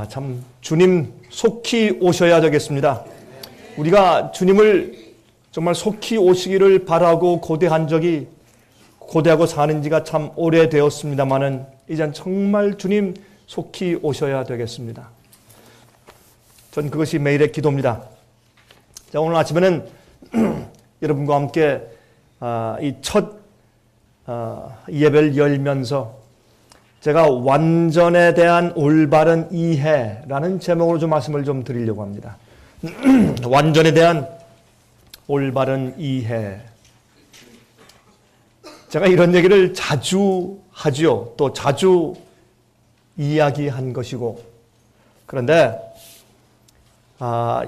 참 주님 속히 오셔야 되겠습니다. 우리가 주님을 정말 속히 오시기를 바라고 고대하고 사는 지가 참 오래되었습니다만은 이젠 정말 주님 속히 오셔야 되겠습니다. 전 그것이 매일의 기도입니다. 자, 오늘 아침에는 여러분과 함께 이 첫 예배를 열면서 제가 완전에 대한 올바른 이해라는 제목으로 좀 말씀을 좀 드리려고 합니다. 완전에 대한 올바른 이해. 제가 이런 얘기를 자주 하죠. 또 자주 이야기한 것이고. 그런데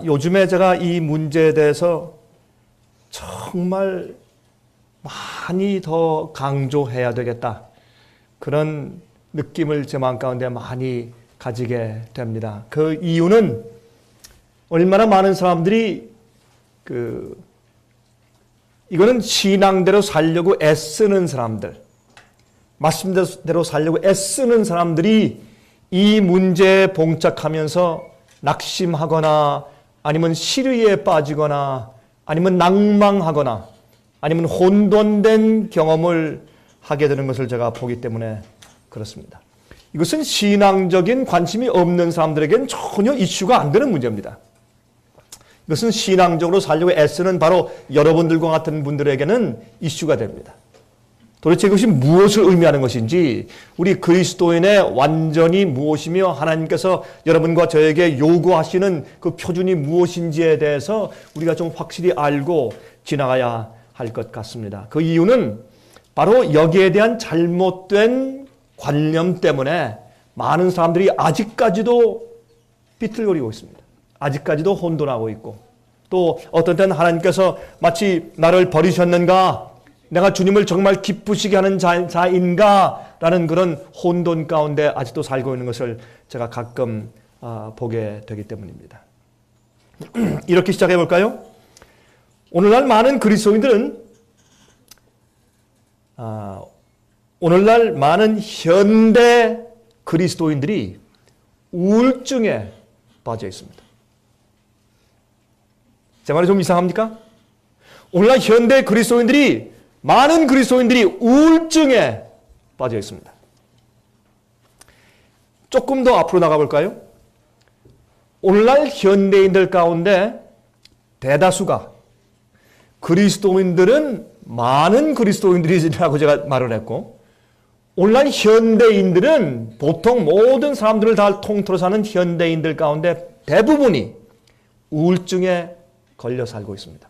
요즘에 제가 이 문제에 대해서 정말 많이 더 강조해야 되겠다. 그런 느낌을 제 마음 가운데 많이 가지게 됩니다. 그 이유는 얼마나 많은 사람들이 이거는 신앙대로 살려고 애쓰는 사람들, 말씀대로 살려고 애쓰는 사람들이 이 문제에 봉착하면서 낙심하거나 아니면 시리에 빠지거나 아니면 낭망하거나 아니면 혼돈된 경험을 하게 되는 것을 제가 보기 때문에 그렇습니다. 이것은 신앙적인 관심이 없는 사람들에게는 전혀 이슈가 안 되는 문제입니다. 이것은 신앙적으로 살려고 애쓰는 바로 여러분들과 같은 분들에게는 이슈가 됩니다. 도대체 이것이 무엇을 의미하는 것인지, 우리 그리스도인의 완전이 무엇이며 하나님께서 여러분과 저에게 요구하시는 그 표준이 무엇인지에 대해서 우리가 좀 확실히 알고 지나가야 할 것 같습니다. 그 이유는 바로 여기에 대한 잘못된 관념 때문에 많은 사람들이 아직까지도 비틀거리고 있습니다. 아직까지도 혼돈하고 있고, 또 어떤 때는 하나님께서 마치 나를 버리셨는가, 내가 주님을 정말 기쁘시게 하는 자인가 라는 그런 혼돈 가운데 아직도 살고 있는 것을 제가 가끔 보게 되기 때문입니다. 이렇게 시작해 볼까요? 오늘날 많은 그리스도인들은 오늘날 많은 현대 그리스도인들이 우울증에 빠져 있습니다. 제 말이 좀 이상합니까? 오늘날 현대 그리스도인들이, 많은 그리스도인들이 우울증에 빠져 있습니다. 조금 더 앞으로 나가볼까요? 오늘날 현대인들 가운데 대다수가, 그리스도인들은 많은 그리스도인들이라고 제가 말을 했고, 오늘날 현대인들은 보통 모든 사람들을 다 통틀어 사는 현대인들 가운데 대부분이 우울증에 걸려 살고 있습니다.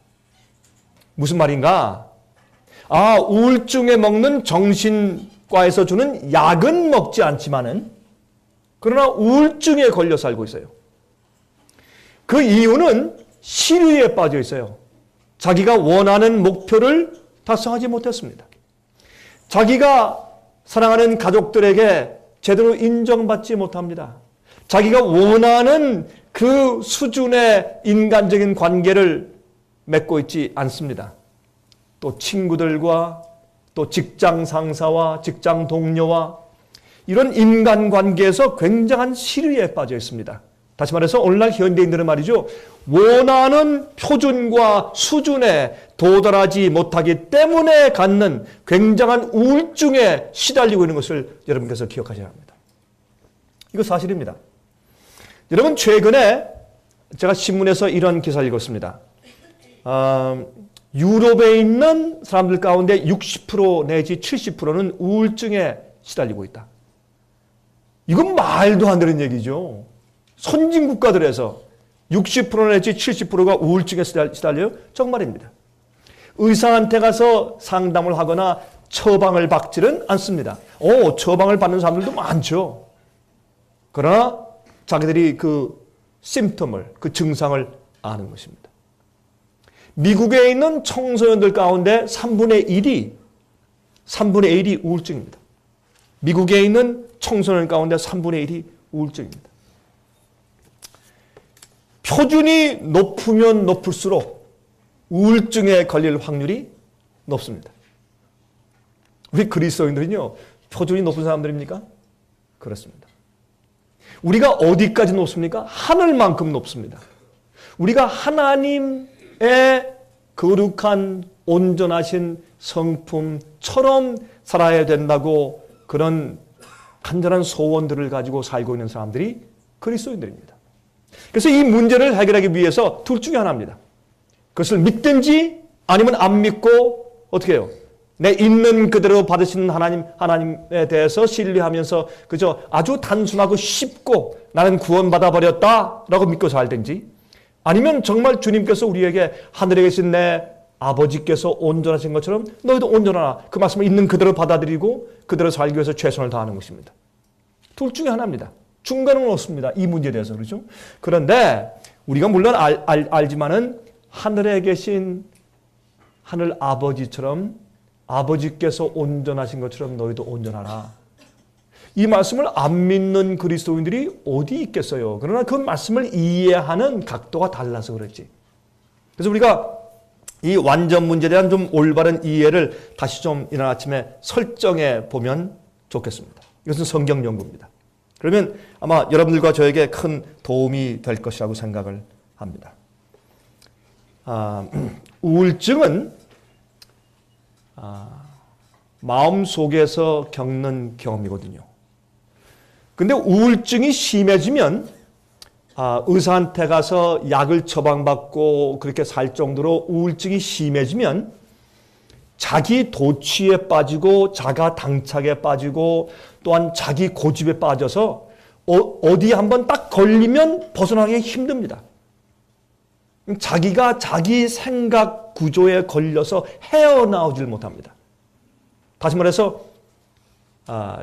무슨 말인가? 우울증에 먹는 정신과에서 주는 약은 먹지 않지만은, 그러나 우울증에 걸려 살고 있어요. 그 이유는 시류에 빠져 있어요. 자기가 원하는 목표를 달성하지 못했습니다. 자기가 사랑하는 가족들에게 제대로 인정받지 못합니다. 자기가 원하는 그 수준의 인간적인 관계를 맺고 있지 않습니다. 또 친구들과, 또 직장 상사와 직장 동료와 이런 인간관계에서 굉장한 시류에 빠져 있습니다. 다시 말해서 오늘날 현대인들은 말이죠, 원하는 표준과 수준에 도달하지 못하기 때문에 갖는 굉장한 우울증에 시달리고 있는 것을 여러분께서 기억하셔야 합니다. 이거 사실입니다. 여러분, 최근에 제가 신문에서 이런 기사를 읽었습니다. 유럽에 있는 사람들 가운데 60% 내지 70%는 우울증에 시달리고 있다. 이건 말도 안 되는 얘기죠. 선진 국가들에서 60% 내지 70%가 우울증에 시달려요? 정말입니다. 의사한테 가서 상담을 하거나 처방을 받지는 않습니다. 처방을 받는 사람들도 많죠. 그러나 자기들이 그 심텀을, 그 증상을 아는 것입니다. 미국에 있는 청소년들 가운데 3분의 1이 우울증입니다. 미국에 있는 청소년 가운데 3분의 1이 우울증입니다. 표준이 높으면 높을수록 우울증에 걸릴 확률이 높습니다. 우리 그리스도인들은요, 표준이 높은 사람들입니까? 그렇습니다. 우리가 어디까지 높습니까? 하늘만큼 높습니다. 우리가 하나님의 거룩한 온전하신 성품처럼 살아야 된다고 그런 간절한 소원들을 가지고 살고 있는 사람들이 그리스도인들입니다. 그래서 이 문제를 해결하기 위해서 둘 중에 하나입니다. 그것을 믿든지 아니면 안 믿고 어떻게 해요? 내 있는 그대로 받으시는 하나님에 대해서 신뢰하면서 그저 아주 단순하고 쉽고 나는 구원받아 버렸다라고 믿고 살든지, 아니면 정말 주님께서 우리에게 하늘에 계신 내 아버지께서 온전하신 것처럼 너희도 온전하라, 그 말씀을 있는 그대로 받아들이고 그대로 살기 위해서 최선을 다하는 것입니다. 둘 중에 하나입니다. 중간은 없습니다. 이 문제에 대해서. 그렇죠? 그런데 우리가 물론 알지만은 하늘에 계신 하늘 아버지처럼, 아버지께서 온전하신 것처럼 너희도 온전하라, 이 말씀을 안 믿는 그리스도인들이 어디 있겠어요? 그러나 그 말씀을 이해하는 각도가 달라서 그렇지. 그래서 우리가 이 완전 문제에 대한 좀 올바른 이해를 다시 좀 이날 아침에 설정해 보면 좋겠습니다. 이것은 성경 연구입니다. 그러면 아마 여러분들과 저에게 큰 도움이 될 것이라고 생각을 합니다. 우울증은 마음속에서 겪는 경험이거든요. 근데 우울증이 심해지면 의사한테 가서 약을 처방받고 그렇게 살 정도로 우울증이 심해지면 자기 도취에 빠지고 자가 당착에 빠지고 또한 자기 고집에 빠져서 어디 한번 딱 걸리면 벗어나기 힘듭니다. 자기가 자기 생각 구조에 걸려서 헤어나오질 못합니다. 다시 말해서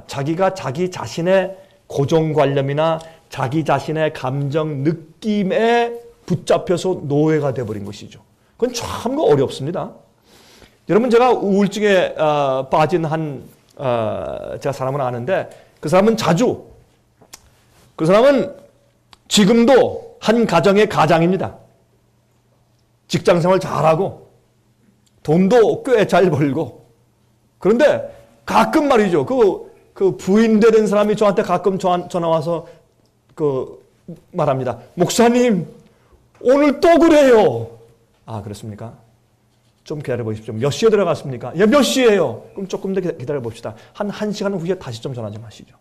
자기가 자기 자신의 고정관념이나 자기 자신의 감정, 느낌에 붙잡혀서 노예가 되어버린 것이죠. 그건 참 어렵습니다. 여러분, 제가 우울증에 빠진 제가 사람을 아는데, 그 사람은 그 사람은 지금도 한 가정의 가장입니다. 직장생활 잘하고 돈도 꽤 잘 벌고. 그런데 가끔 말이죠, 그 부인 되는 사람이 저한테 가끔 전화 와서 말합니다. 목사님, 오늘 또 그래요. 아, 그렇습니까? 좀 기다려 보십시오. 몇 시에 들어갔습니까? 예, 몇 시에요? 그럼 조금 더 기다려 봅시다. 한 1시간 후에 다시 좀 전화 좀 하시죠.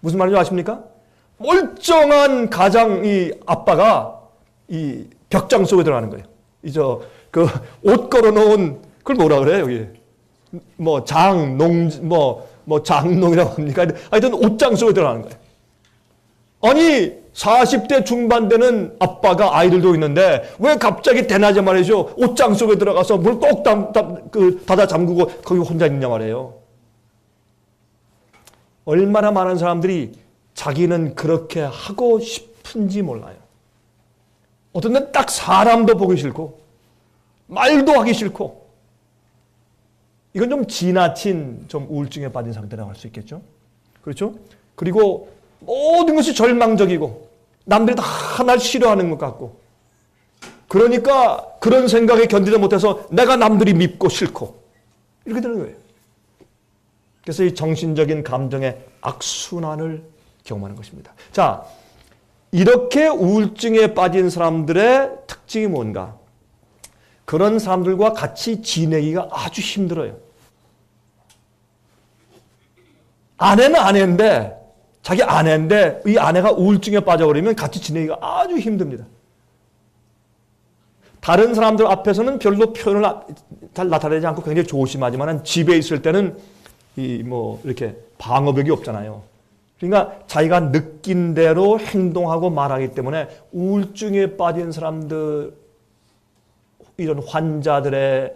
무슨 말인지 아십니까? 멀쩡한 가장이 아빠가 이 벽장 속에 들어가는 거예요. 옷 걸어놓은, 그걸 뭐라 그래요, 여기? 장농이라고 합니까? 하여튼 옷장 속에 들어가는 거예요. 아니, 40대 중반 되는 아빠가 아이들도 있는데 왜 갑자기 대낮에 말이죠, 옷장 속에 들어가서 물 꼭 닫아 잠그고 거기 혼자 있냐 말이에요. 얼마나 많은 사람들이 자기는 그렇게 하고 싶은지 몰라요. 어떤 데는 딱 사람도 보기 싫고 말도 하기 싫고, 이건 좀 지나친 좀 우울증에 빠진 상태라고 할 수 있겠죠. 그렇죠? 그리고 모든 것이 절망적이고 남들이 다 날 싫어하는 것 같고, 그러니까 그런 생각에 견디지 못해서 내가 남들이 밉고 싫고 이렇게 되는 거예요. 그래서 이 정신적인 감정의 악순환을 경험하는 것입니다. 자, 이렇게 우울증에 빠진 사람들의 특징이 뭔가? 그런 사람들과 같이 지내기가 아주 힘들어요. 아내는 아내인데, 자기 아내인데 이 아내가 우울증에 빠져버리면 같이 지내기가 아주 힘듭니다. 다른 사람들 앞에서는 별로 표현을 잘 나타내지 않고 굉장히 조심하지만 집에 있을 때는 이렇게 방어벽이 없잖아요. 그러니까 자기가 느낀 대로 행동하고 말하기 때문에 우울증에 빠진 사람들, 이런 환자들의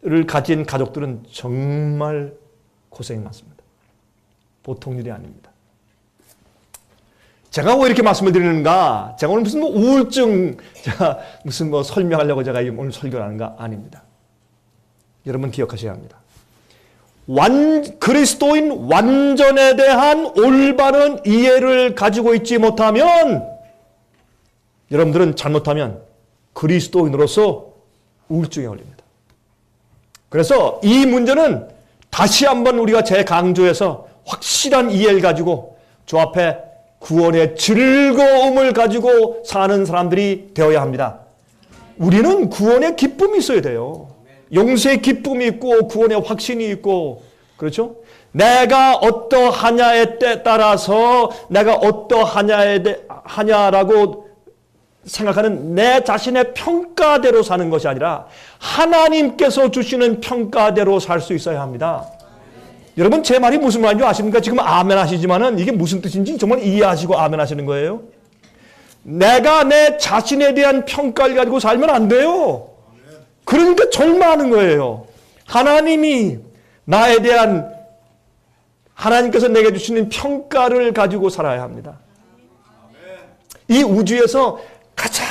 를 가진 가족들은 정말 고생이 많습니다. 보통 일이 아닙니다. 제가 왜 이렇게 말씀을 드리는가? 제가 오늘 무슨 우울증, 제가 무슨 설명하려고 제가 오늘 설교를 하는가? 아닙니다. 여러분 기억하셔야 합니다. 그리스도인 완전에 대한 올바른 이해를 가지고 있지 못하면, 여러분들은 잘못하면 그리스도인으로서 우울증에 걸립니다. 그래서 이 문제는 다시 한번 우리가 재강조해서 확실한 이해를 가지고 주 앞에 구원의 즐거움을 가지고 사는 사람들이 되어야 합니다. 우리는 구원의 기쁨이 있어야 돼요. 용서의 기쁨이 있고 구원의 확신이 있고, 그렇죠? 내가 어떠하냐에 따라서 내가 어떠하냐라고 생각하는 내 자신의 평가대로 사는 것이 아니라 하나님께서 주시는 평가대로 살 수 있어야 합니다. 여러분, 제 말이 무슨 말인지 아십니까? 지금 아멘 하시지만은 이게 무슨 뜻인지 정말 이해하시고 아멘 하시는 거예요. 내가 내 자신에 대한 평가를 가지고 살면 안 돼요. 그러니까 절망하는 거예요. 하나님이 나에 대한, 하나님께서 내게 주시는 평가를 가지고 살아야 합니다. 이 우주에서 가장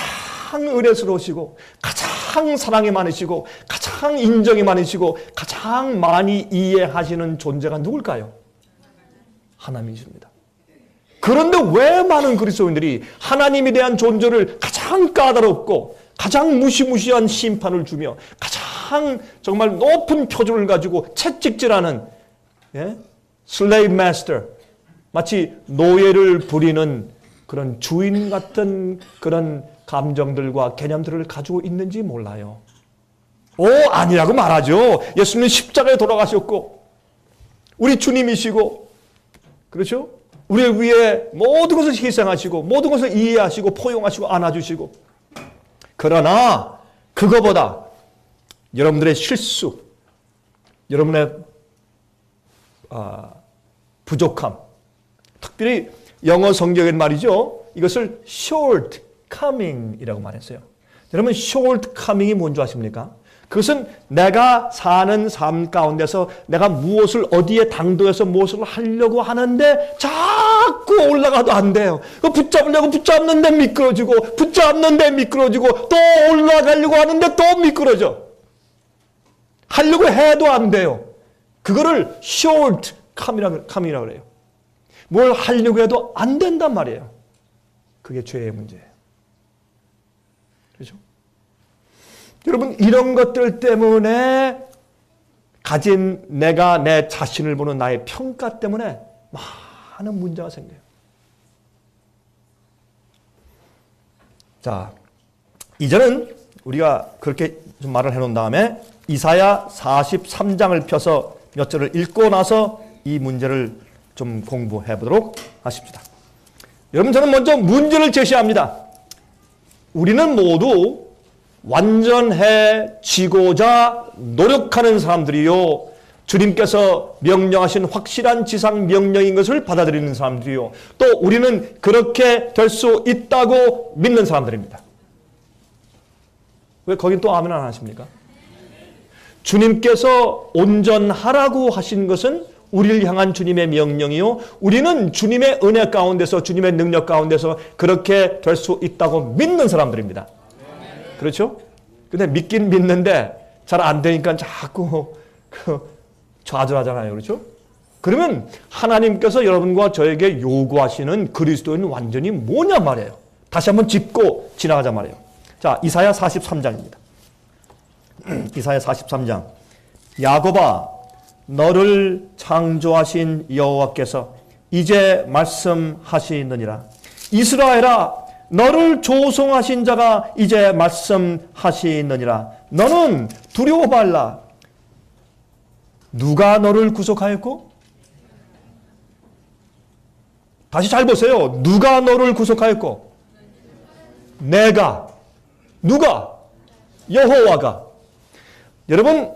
은혜스러우시고 가장 사랑이 많으시고 가장 인정이 많으시고 가장 많이 이해하시는 존재가 누굴까요? 하나님이십니다. 그런데 왜 많은 그리스도인들이 하나님에 대한 존재를 가장 까다롭고 가장 무시무시한 심판을 주며 가장 정말 높은 표준을 가지고 채찍질하는, 슬레이브 마스터, 마치 노예를 부리는 그런 주인 같은 그런 감정들과 개념들을 가지고 있는지 몰라요. 아니라고 말하죠. 예수님은 십자가에 돌아가셨고 우리 주님이시고, 그렇죠? 우리를 위해 모든 것을 희생하시고 모든 것을 이해하시고 포용하시고 안아주시고, 그러나 그거보다 여러분들의 실수, 여러분의 부족함, 특별히 영어 성경엔 말이죠, 이것을 shortcoming이라고 말했어요. 여러분, shortcoming이 뭔지 아십니까? 그것은 내가 사는 삶 가운데서 내가 무엇을 어디에 당도해서 무엇을 하려고 하는데 자꾸 올라가도 안 돼요. 붙잡으려고 붙잡는데 미끄러지고 붙잡는데 미끄러지고 또 올라가려고 하는데 또 미끄러져. 하려고 해도 안 돼요. 그거를 shortcoming이라고 그래요. 뭘 하려고 해도 안 된단 말이에요. 그게 죄의 문제예요. 그렇죠? 여러분, 이런 것들 때문에 가진 내가 내 자신을 보는 나의 평가 때문에 많은 문제가 생겨요. 자, 이제는 우리가 그렇게 좀 말을 해놓은 다음에 이사야 43장을 펴서 몇 절을 읽고 나서 이 문제를 좀 공부해 보도록 하십시다. 여러분, 저는 먼저 문제를 제시합니다. 우리는 모두 완전해지고자 노력하는 사람들이요, 주님께서 명령하신 확실한 지상 명령인 것을 받아들이는 사람들이요, 또 우리는 그렇게 될 수 있다고 믿는 사람들입니다. 왜 거긴 또 아멘 안 하십니까? 주님께서 온전하라고 하신 것은 우리를 향한 주님의 명령이요, 우리는 주님의 은혜 가운데서, 주님의 능력 가운데서 그렇게 될 수 있다고 믿는 사람들입니다. 그렇죠? 근데 믿긴 믿는데 잘 안 되니까 자꾸 좌절하잖아요. 그렇죠? 그러면 하나님께서 여러분과 저에게 요구하시는 그리스도인 완전히 뭐냐 말이에요. 다시 한번 짚고 지나가자 말이에요. 자, 이사야 43장입니다. 이사야 43장. 야곱아, 너를 창조하신 여호와께서 이제 말씀하시느니라. 이스라엘아, 너를 조성하신 자가 이제 말씀하시느니라. 너는 두려워 말라. 누가 너를 구속하였고? 다시 잘 보세요. 누가 너를 구속하였고? 내가. 누가? 여호와가. 여러분,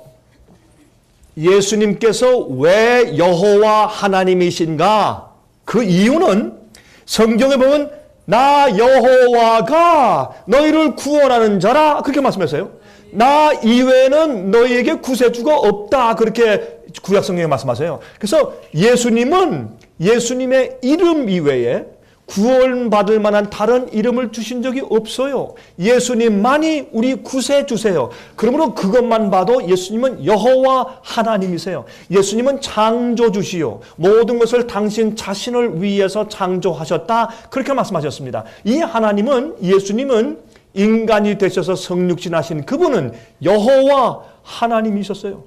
예수님께서 왜 여호와 하나님이신가? 그 이유는 성경에 보면 나 여호와가 너희를 구원하는 자라, 그렇게 말씀했어요. 나 이외에는 너희에게 구세주가 없다, 그렇게 구약성경에 말씀하세요. 그래서 예수님은 예수님의 이름 이외에 구원받을 만한 다른 이름을 주신 적이 없어요. 예수님만이 우리 구세주세요. 그러므로 그것만 봐도 예수님은 여호와 하나님이세요. 예수님은 창조주시요, 모든 것을 당신 자신을 위해서 창조하셨다, 그렇게 말씀하셨습니다. 이 하나님은, 예수님은 인간이 되셔서 성육신하신 그분은 여호와 하나님이셨어요.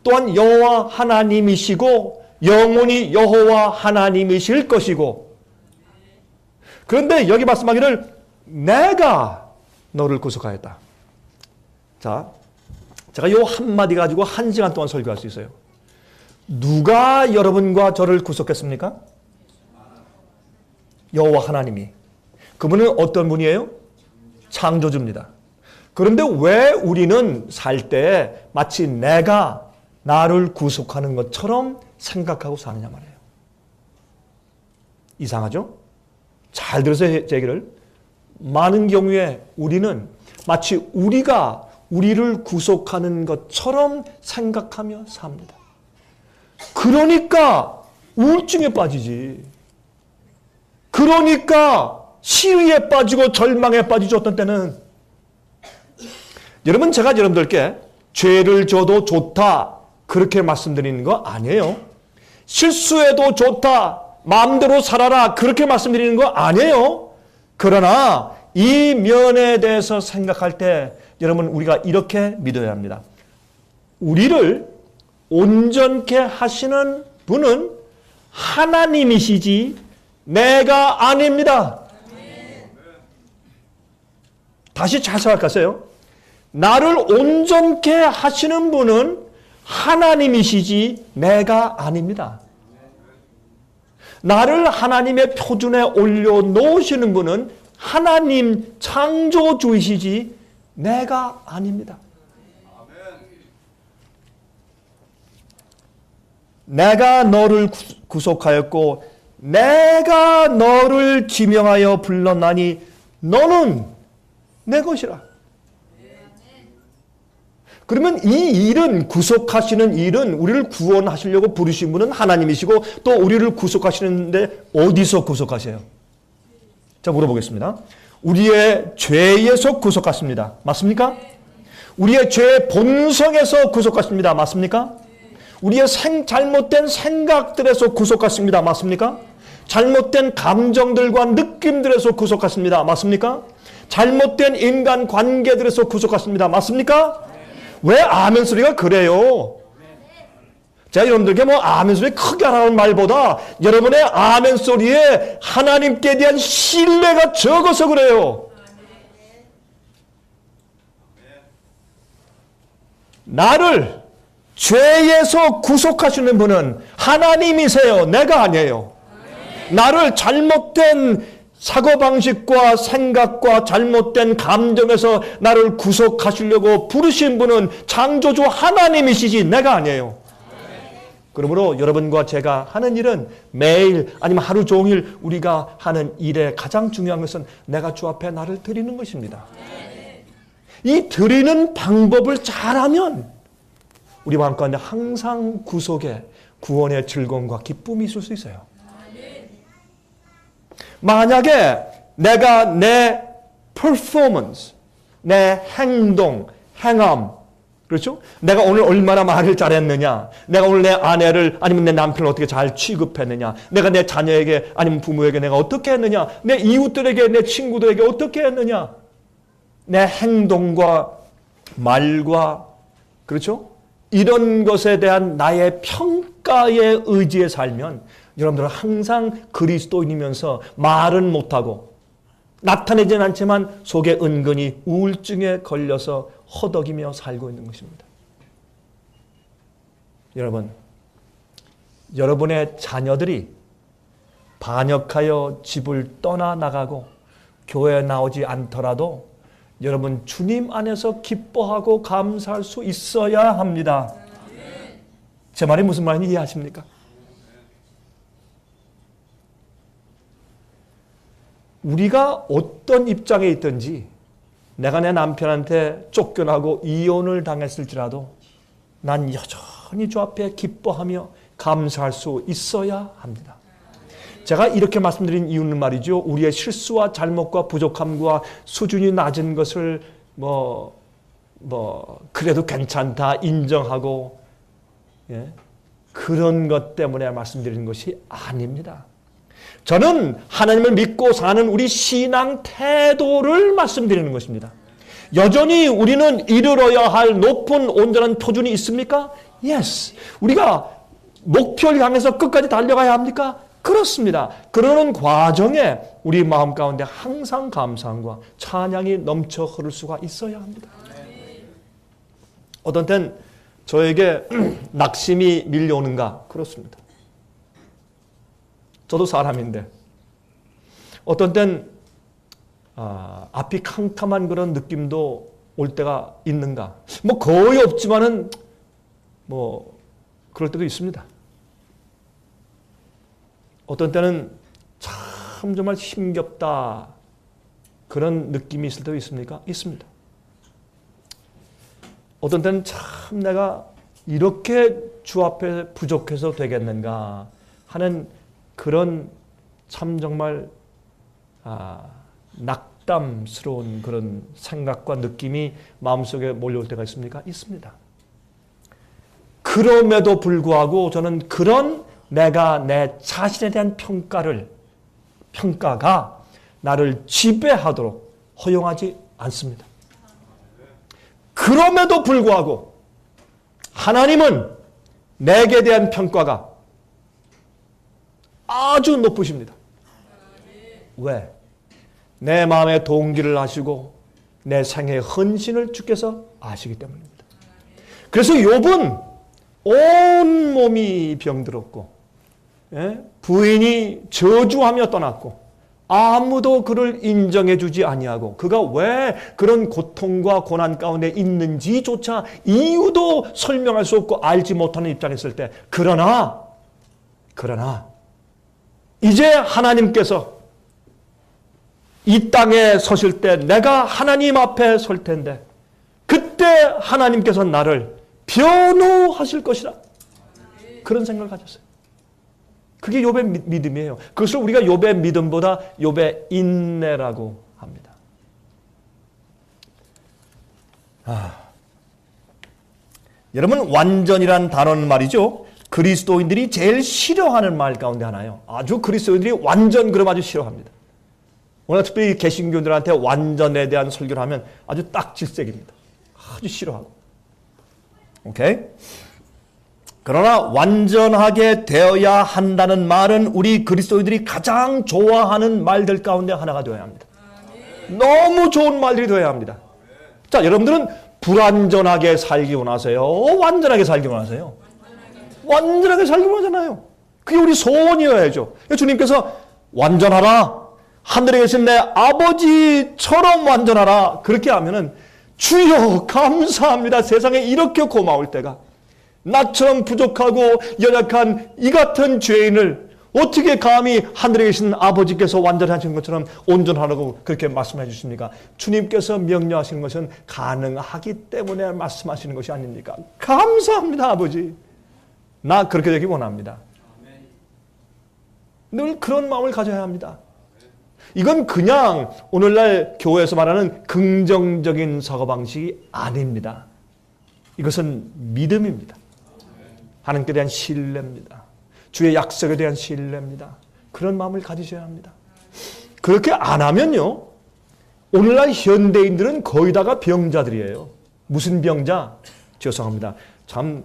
또한 여호와 하나님이시고 영원히 여호와 하나님이실 것이고, 그런데 여기 말씀하기를 내가 너를 구속하였다. 자, 제가 요 한마디 가지고 1시간 동안 설교할 수 있어요. 누가 여러분과 저를 구속했습니까? 여호와 하나님이. 그분은 어떤 분이에요? 창조주입니다. 그런데 왜 우리는 살 때 마치 내가 나를 구속하는 것처럼 생각하고 사느냐 말이에요. 이상하죠? 잘 들으세요, 제 얘기를. 많은 경우에 우리는 마치 우리가 우리를 구속하는 것처럼 생각하며 삽니다. 그러니까 우울증에 빠지지. 그러니까 시위에 빠지고 절망에 빠지죠, 어떤 때는. 여러분, 제가 여러분들께 죄를 져도 좋다 그렇게 말씀드리는 거 아니에요. 실수해도 좋다, 마음대로 살아라 그렇게 말씀드리는 거 아니에요. 그러나 이 면에 대해서 생각할 때 여러분, 우리가 이렇게 믿어야 합니다. 우리를 온전케 하시는 분은 하나님이시지 내가 아닙니다. 다시 잘 생각하세요. 나를 온전케 하시는 분은 하나님이시지 내가 아닙니다. 나를 하나님의 표준에 올려놓으시는 분은 하나님 창조주이시지 내가 아닙니다. 내가 너를 구속하였고 내가 너를 지명하여 불렀나니 너는 내 것이라. 그러면 이 일은, 구속하시는 일은, 우리를 구원하시려고 부르신 분은 하나님이시고 또 우리를 구속하시는데 어디서 구속하세요? 자, 물어보겠습니다. 우리의 죄에서 구속하십니다. 맞습니까? 우리의 죄 본성에서 구속하십니다. 맞습니까? 우리의 잘못된 생각들에서 구속하십니다. 맞습니까? 잘못된 감정들과 느낌들에서 구속하십니다. 맞습니까? 잘못된 인간 관계들에서 구속하십니다. 맞습니까? 왜 아멘 소리가 그래요? 제가 여러분들께 뭐 아멘 소리 크게 하라는 말보다 여러분의 아멘 소리에 하나님께 대한 신뢰가 적어서 그래요. 나를 죄에서 구속하시는 분은 하나님이세요. 내가 아니에요. 나를 잘못된 사고방식과 생각과 잘못된 감정에서 나를 구속하시려고 부르신 분은 창조주 하나님이시지 내가 아니에요. 그러므로 여러분과 제가 하는 일은 매일 아니면 하루 종일 우리가 하는 일에 가장 중요한 것은 내가 주 앞에 나를 드리는 것입니다. 이 드리는 방법을 잘하면 우리 마음 가운데 항상 구속의 구원의 즐거움과 기쁨이 있을 수 있어요. 만약에 내가 내 performance, 내 행동, 행함, 그렇죠? 내가 오늘 얼마나 말을 잘했느냐, 내가 오늘 내 아내를 아니면 내 남편을 어떻게 잘 취급했느냐, 내가 내 자녀에게 아니면 부모에게 내가 어떻게 했느냐, 내 이웃들에게, 내 친구들에게 어떻게 했느냐, 내 행동과 말과, 그렇죠? 이런 것에 대한 나의 평가에 의지해 살면 여러분들은 항상 그리스도인이면서 말은 못하고 나타내진 않지만 속에 은근히 우울증에 걸려서 허덕이며 살고 있는 것입니다. 여러분, 여러분의 자녀들이 반역하여 집을 떠나나가고 교회에 나오지 않더라도 여러분 주님 안에서 기뻐하고 감사할 수 있어야 합니다. 제 말이 무슨 말인지 이해하십니까? 우리가 어떤 입장에 있든지 내가 내 남편한테 쫓겨나고 이혼을 당했을지라도 난 여전히 주 앞에 기뻐하며 감사할 수 있어야 합니다. 제가 이렇게 말씀드린 이유는 말이죠. 우리의 실수와 잘못과 부족함과 수준이 낮은 것을 그래도 괜찮다 인정하고 그런 것 때문에 말씀드리는 것이 아닙니다. 저는 하나님을 믿고 사는 우리 신앙 태도를 말씀드리는 것입니다. 여전히 우리는 이르러야 할 높은 온전한 표준이 있습니까? Yes. 우리가 목표를 향해서 끝까지 달려가야 합니까? 그렇습니다. 그러는 과정에 우리 마음 가운데 항상 감사함과 찬양이 넘쳐 흐를 수가 있어야 합니다. 어떤 땐 저에게 낙심이 밀려오는가? 그렇습니다. 저도 사람인데 어떤 땐 앞이 캄캄한 그런 느낌도 올 때가 있는가? 뭐 거의 없지만은 뭐 그럴 때도 있습니다. 어떤 때는 참 정말 힘겹다 그런 느낌이 있을 때도 있습니까? 있습니다. 어떤 때는 참 내가 이렇게 주 앞에 부족해서 되겠는가 하는 그런 참 정말 낙담스러운 그런 생각과 느낌이 마음속에 몰려올 때가 있습니까? 있습니다. 그럼에도 불구하고 저는 그런 내가 내 자신에 대한 평가가 나를 지배하도록 허용하지 않습니다. 그럼에도 불구하고 하나님은 내게 대한 평가가 아주 높으십니다. 왜? 내 마음의 동기를 아시고 내 생애의 헌신을 주께서 아시기 때문입니다. 그래서 욥은 온 몸이 병들었고 부인이 저주하며 떠났고 아무도 그를 인정해 주지 아니하고 그가 왜 그런 고통과 고난 가운데 있는지조차 이유도 설명할 수 없고 알지 못하는 입장에 있을 때 그러나 이제 하나님께서 이 땅에 서실 때 내가 하나님 앞에 설 텐데 그때 하나님께서 나를 변호하실 것이라 그런 생각을 가졌어요. 그게 욥의 믿음이에요. 그것을 우리가 욥의 믿음보다 욥의 인내라고 합니다. 여러분 완전이란 단어는 말이죠. 그리스도인들이 제일 싫어하는 말 가운데 하나예요. 아주 그리스도인들이 완전 그럼 아주 싫어합니다. 오늘 특별히 개신교들한테 완전에 대한 설교를 하면 아주 딱 질색입니다. 아주 싫어하고. 오케이? 그러나 완전하게 되어야 한다는 말은 우리 그리스도인들이 가장 좋아하는 말들 가운데 하나가 되어야 합니다. 너무 좋은 말들이 되어야 합니다. 자, 여러분들은 불완전하게 살기 원하세요? 완전하게 살기 원하세요? 완전하게 살기 원하잖아요. 그게 우리 소원이어야죠. 주님께서 완전하라. 하늘에 계신 내 아버지처럼 완전하라. 그렇게 하면은 주여 감사합니다. 세상에 이렇게 고마울 때가 나처럼 부족하고 연약한 이 같은 죄인을 어떻게 감히 하늘에 계신 아버지께서 완전하신 것처럼 온전하라고 그렇게 말씀해 주십니까? 주님께서 명령하시는 것은 가능하기 때문에 말씀하시는 것이 아닙니까? 감사합니다, 아버지. 나 그렇게 되기 원합니다. 늘 그런 마음을 가져야 합니다. 이건 그냥 오늘날 교회에서 말하는 긍정적인 사고방식이 아닙니다. 이것은 믿음입니다. 하나님께 대한 신뢰입니다. 주의 약속에 대한 신뢰입니다. 그런 마음을 가지셔야 합니다. 그렇게 안 하면요, 오늘날 현대인들은 거의 다가 병자들이에요. 무슨 병자? 죄송합니다. 참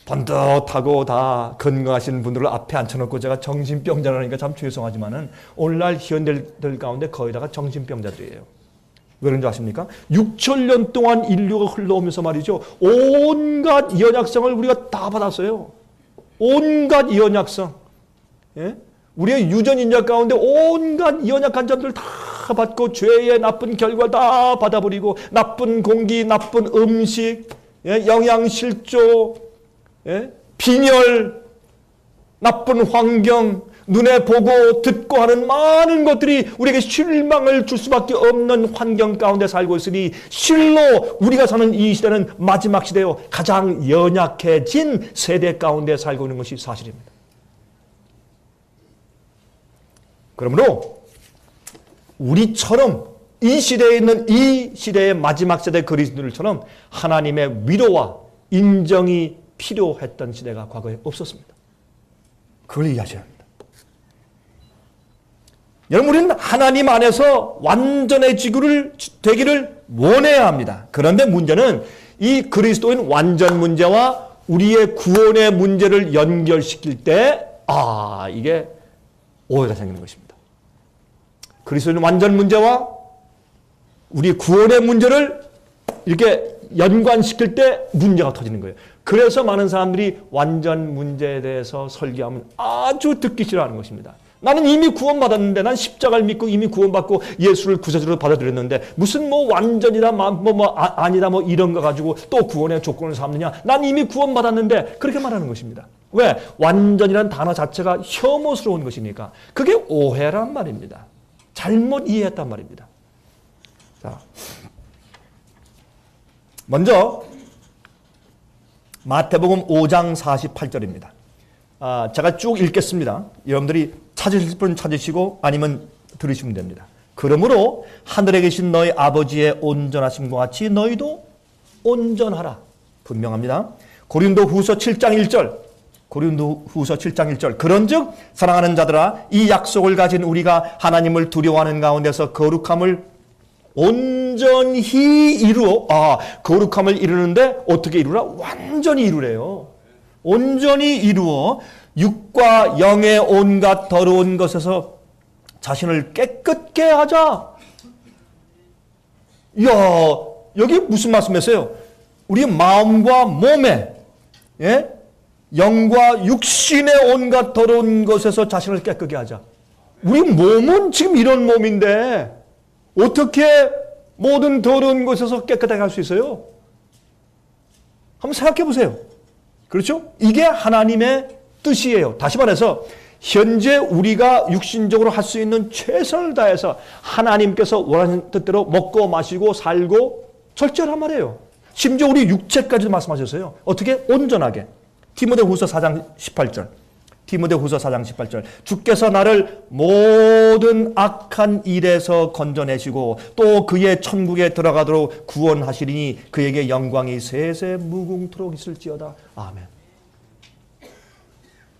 번듯하고 다 건강하신 분들을 앞에 앉혀놓고 제가 정신병자라니까 참 죄송하지만은 오늘날 현대인들 가운데 거의 다가 정신병자들이에요. 왜 그런지 아십니까? 6,000년 동안 인류가 흘러오면서 말이죠. 온갖 연약성을 우리가 다 받았어요. 온갖 연약성. 예? 우리의 유전인자 가운데 온갖 연약한 점들 다 받고 죄의 나쁜 결과 다 받아버리고 나쁜 공기, 나쁜 음식, 예? 영양실조, 예? 빈혈, 나쁜 환경, 눈에 보고 듣고 하는 많은 것들이 우리에게 실망을 줄 수밖에 없는 환경 가운데 살고 있으니 실로 우리가 사는 이 시대는 마지막 시대요. 가장 연약해진 세대 가운데 살고 있는 것이 사실입니다. 그러므로 우리처럼 이 시대에 있는 이 시대의 마지막 세대 그리스도인들처럼 하나님의 위로와 인정이 필요했던 시대가 과거에 없었습니다. 그걸 이해하셔야 합니다. 여러분, 우리는 하나님 안에서 되기를 원해야 합니다. 그런데 문제는 이 그리스도인 완전 문제와 우리의 구원의 문제를 연결시킬 때, 이게 오해가 생기는 것입니다. 그리스도인 완전 문제와 우리 구원의 문제를 이렇게 연관시킬 때 문제가 터지는 거예요. 그래서 많은 사람들이 완전 문제에 대해서 설교하면 아주 듣기 싫어하는 것입니다. 나는 이미 구원받았는데, 난 십자가를 믿고 이미 구원받고 예수를 구세주로 받아들였는데 무슨 완전이다 아니다 이런 거 가지고 또 구원의 조건을 삼느냐. 난 이미 구원받았는데, 그렇게 말하는 것입니다. 왜? 완전이라는 단어 자체가 혐오스러운 것이니까. 그게 오해란 말입니다. 잘못 이해했단 말입니다. 자, 먼저 마태복음 5장 48절입니다. 제가 쭉 읽겠습니다. 여러분들이 찾으실 분 찾으시고 아니면 들으시면 됩니다. 그러므로 하늘에 계신 너희 아버지의 온전하심과 같이 너희도 온전하라. 분명합니다. 고린도후서 7장 1절. 고린도후서 7장 1절. 그런즉 사랑하는 자들아, 이 약속을 가진 우리가 하나님을 두려워하는 가운데서 거룩함을 온전히 이루어. 거룩함을 이루는데 어떻게 이루라? 완전히 이루래요. 온전히 이루어 육과 영의 온갖 더러운 것에서 자신을 깨끗게 하자. 이야, 여기 무슨 말씀이세요? 우리 마음과 몸에, 영과 육신의 온갖 더러운 것에서 자신을 깨끗게 하자. 우리 몸은 지금 이런 몸인데 어떻게 모든 더러운 것에서 깨끗하게 할 수 있어요? 한번 생각해 보세요. 그렇죠? 이게 하나님의 뜻이에요. 다시 말해서 현재 우리가 육신적으로 할 수 있는 최선을 다해서 하나님께서 원하는 뜻대로 먹고 마시고 살고 절제란 말이에요. 심지어 우리 육체까지도 말씀하셨어요. 어떻게? 온전하게. 디모데후서 4장 18절. 디모데후서 4장 18절. 주께서 나를 모든 악한 일에서 건져내시고 또 그의 천국에 들어가도록 구원하시리니 그에게 영광이 세세 무궁토록 있을지어다. 아멘.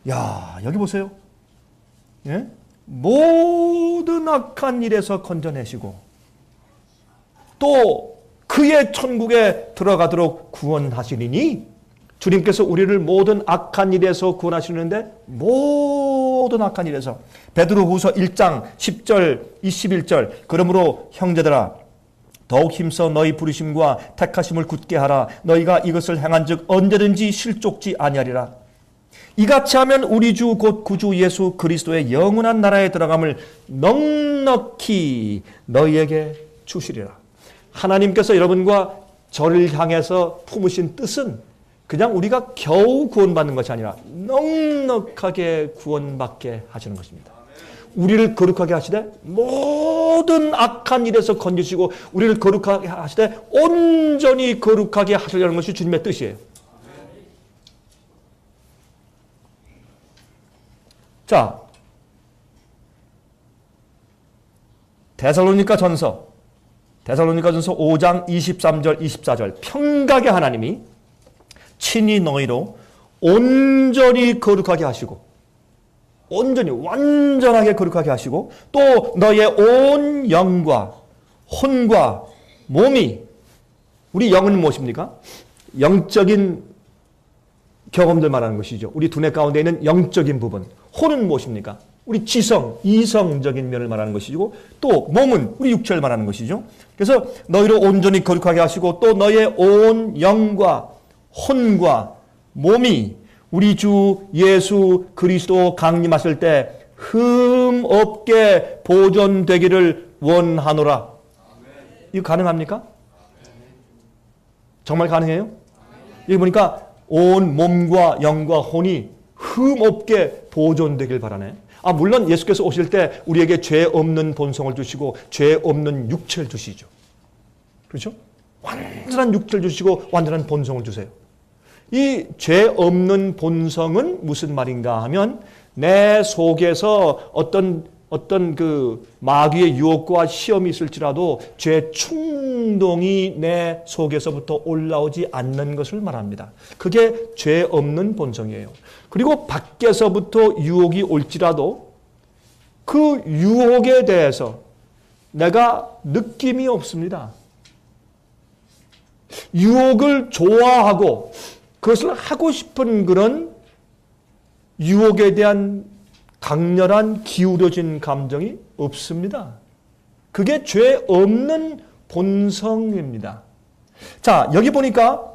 야, 여기 보세요. 모든 악한 일에서 건져내시고 또 그의 천국에 들어가도록 구원하시리니, 주님께서 우리를 모든 악한 일에서 구원하시는데 모든 악한 일에서. 베드로후서 1장 10절 21절. 그러므로 형제들아, 더욱 힘써 너희 부르심과 택하심을 굳게 하라. 너희가 이것을 행한즉 언제든지 실족지 아니하리라. 이같이 하면 우리 주 곧 구주 예수 그리스도의 영원한 나라에 들어감을 넉넉히 너희에게 주시리라. 하나님께서 여러분과 저를 향해서 품으신 뜻은 그냥 우리가 겨우 구원받는 것이 아니라 넉넉하게 구원받게 하시는 것입니다. 우리를 거룩하게 하시되 모든 악한 일에서 건지시고 우리를 거룩하게 하시되 온전히 거룩하게 하시려는 것이 주님의 뜻이에요. 자, 데살로니가전서 5장 23절 24절. 평강의 하나님이 친히 너희로 온전히 거룩하게 하시고, 온전히 완전하게 거룩하게 하시고 또 너의 온 영과 혼과 몸이, 우리 영은 무엇입니까? 영적인 경험들 말하는 것이죠. 우리 두뇌 가운데 있는 영적인 부분. 혼은 무엇입니까? 우리 지성, 이성적인 면을 말하는 것이고 또 몸은 우리 육체를 말하는 것이죠. 그래서 너희로 온전히 거룩하게 하시고 또 너의 온 영과 혼과 몸이 우리 주 예수 그리스도 강림하실 때 흠 없게 보존되기를 원하노라. 이거 가능합니까? 정말 가능해요? 여기 보니까 온 몸과 영과 혼이 흠 없게 보존되길 바라네. 물론 예수께서 오실 때 우리에게 죄 없는 본성을 주시고 죄 없는 육체를 주시죠. 그렇죠? 완전한 육체를 주시고 완전한 본성을 주세요. 이 죄 없는 본성은 무슨 말인가 하면 내 속에서 어떤 그 마귀의 유혹과 시험이 있을지라도 죄 충동이 내 속에서부터 올라오지 않는 것을 말합니다. 그게 죄 없는 본성이에요. 그리고 밖에서부터 유혹이 올지라도 그 유혹에 대해서 내가 느낌이 없습니다. 유혹을 좋아하고 그것을 하고 싶은 그런 유혹에 대한 강렬한 기울여진 감정이 없습니다. 그게 죄 없는 본성입니다. 자, 여기 보니까